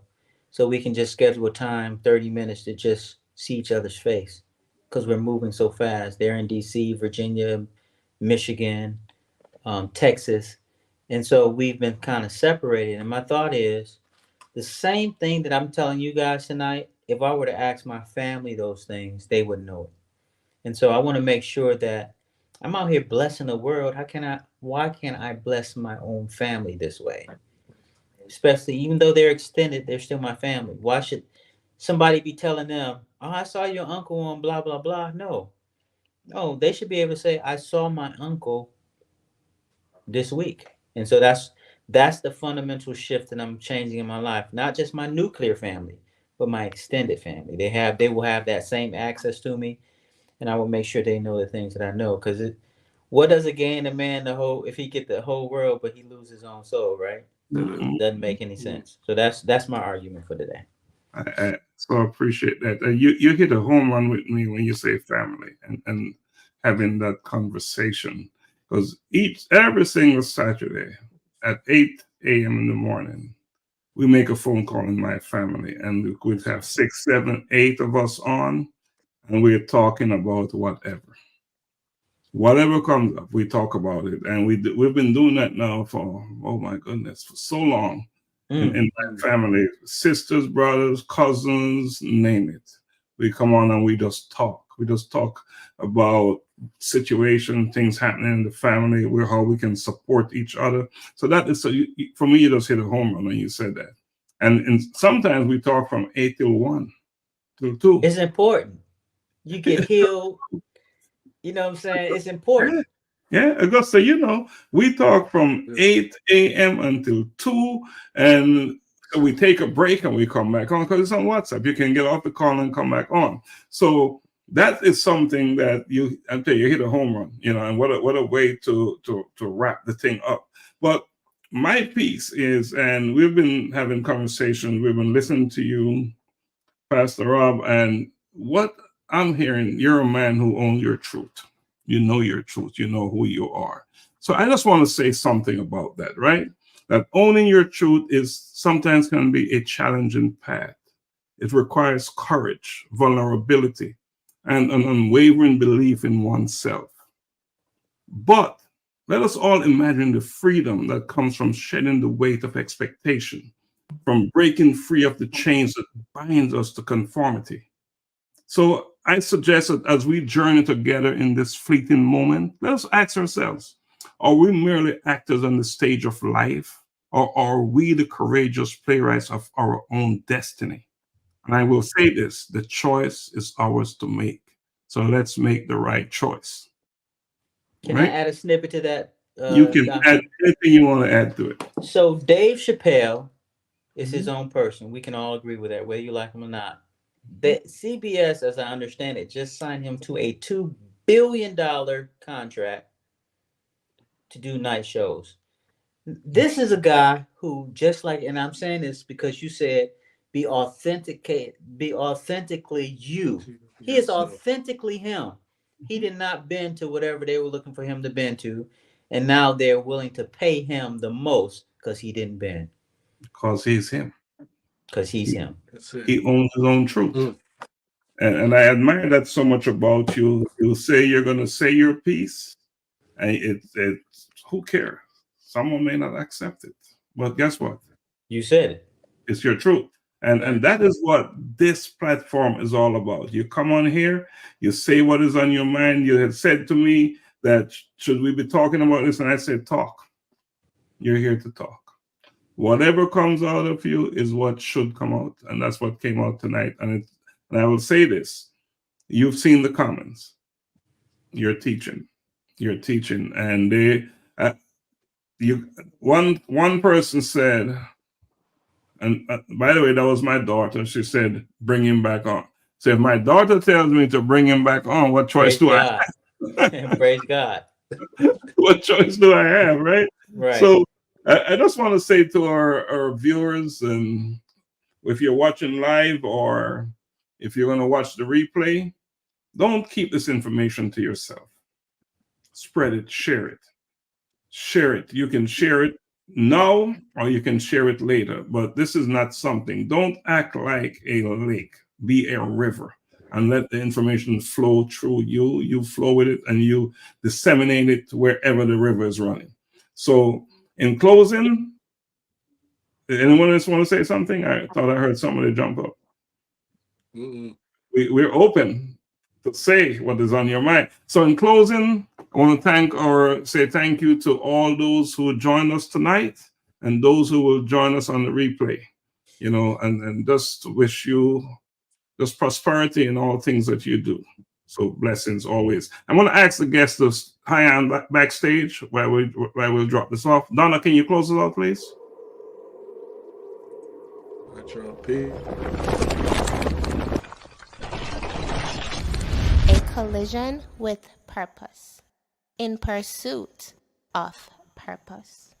So we can just schedule a time, 30 minutes to just see each other's face because we're moving so fast. They're in DC, Virginia, Michigan, Texas. And so we've been kind of separated. And my thought is the same thing that I'm telling you guys tonight. If I were to ask my family those things, they would know it. And so I want to make sure that I'm out here blessing the world. Why can't I bless my own family this way? Especially even though they're extended, they're still my family. Why should somebody be telling them, oh, I saw your uncle on blah, blah, blah? No, they should be able to say, I saw my uncle this week. And so that's the fundamental shift that I'm changing in my life. Not just my nuclear family, but my extended family. They will have that same access to me. And I will make sure they know the things that I know. Because what does it gain a man if he get the whole world, but he lose his own soul, right? Mhm. Doesn't make any sense. So that's my argument for today. I so appreciate that. You hit a home run with me when you say family and having that conversation, because every single Saturday at 8 a.m. in the morning, we make a phone call in my family, and we could have 6, 7, 8 of us on, and we're talking about whatever comes up. We talk about it, and we've been doing that now for, oh my goodness, for so long. In my family, sisters, brothers, cousins, name it. We come on and we just talk. We just talk about situation, things happening in the family, how we can support each other. So that is, for me, you just hit a home run when you said that. And sometimes we talk from 8 till 1, till 2. It's important. You get healed. You know what I'm saying? It's important. Yeah, Augusta, we talk from 8 a.m. until 2, and we take a break and we come back on because it's on WhatsApp. You can get off the call and come back on. So that is something that I tell you, hit a home run, and what a way to wrap the thing up. But my piece is, and we've been having conversations, we've been listening to you, Pastor Rob, and what I'm hearing, you're a man who owns your truth. You know your truth. You know who you are. So I just want to say something about that, right? That owning your truth is sometimes can be a challenging path. It requires courage, vulnerability, and an unwavering belief in oneself. But let us all imagine the freedom that comes from shedding the weight of expectation, from breaking free of the chains that binds us to conformity. So I suggest that as we journey together in this fleeting moment, let us ask ourselves, are we merely actors on the stage of life, or are we the courageous playwrights of our own destiny? And I will say this, the choice is ours to make. So let's make the right choice. Can I add a snippet to that? You can add anything you want to add to it. So Dave Chappelle is his own person. We can all agree with that, whether you like him or not. The CBS, as I understand it, just signed him to a $2 billion contract to do night shows. This is a guy who, just like, and I'm saying this because you said, be authentically you. He is authentically him. He did not bend to whatever they were looking for him to bend to, and now they're willing to pay him the most because he didn't bend. Because he's him. Because he's him. He owns his own truth. And I admire that so much about you. You say you're going to say your piece, and who cares? Someone may not accept it, but guess what? You said it. It's your truth. And that is what this platform is all about. You come on here, you say what is on your mind. You had said to me that should we be talking about this? And I said, talk. You're here to talk. Whatever comes out of you is what should come out. And that's what came out tonight. And I will say this. You've seen the comments. You're teaching. And one person said, and by the way, that was my daughter. She said, bring him back on. So if my daughter tells me to bring him back on, what choice do I have? Praise God. What choice do I have, right? Right. So I just want to say to our viewers, and if you're watching live or if you're going to watch the replay, don't keep this information to yourself. Spread it, share it. Share it. You can share it now or you can share it later, but this is not something. Don't act like a lake. Be a river and let the information flow through you. You flow with it and you disseminate it to wherever the river is running. So in closing, anyone else want to say something? I thought I heard somebody jump up. We're open to say what is on your mind. So in closing, I want to say thank you to all those who joined us tonight and those who will join us on the replay, and just wish you just prosperity in all things that you do. So blessings always. I'm going to ask the guests to hang on backstage where we'll drop this off. Donna, can you close it out, please? A collision with purpose. In pursuit of purpose.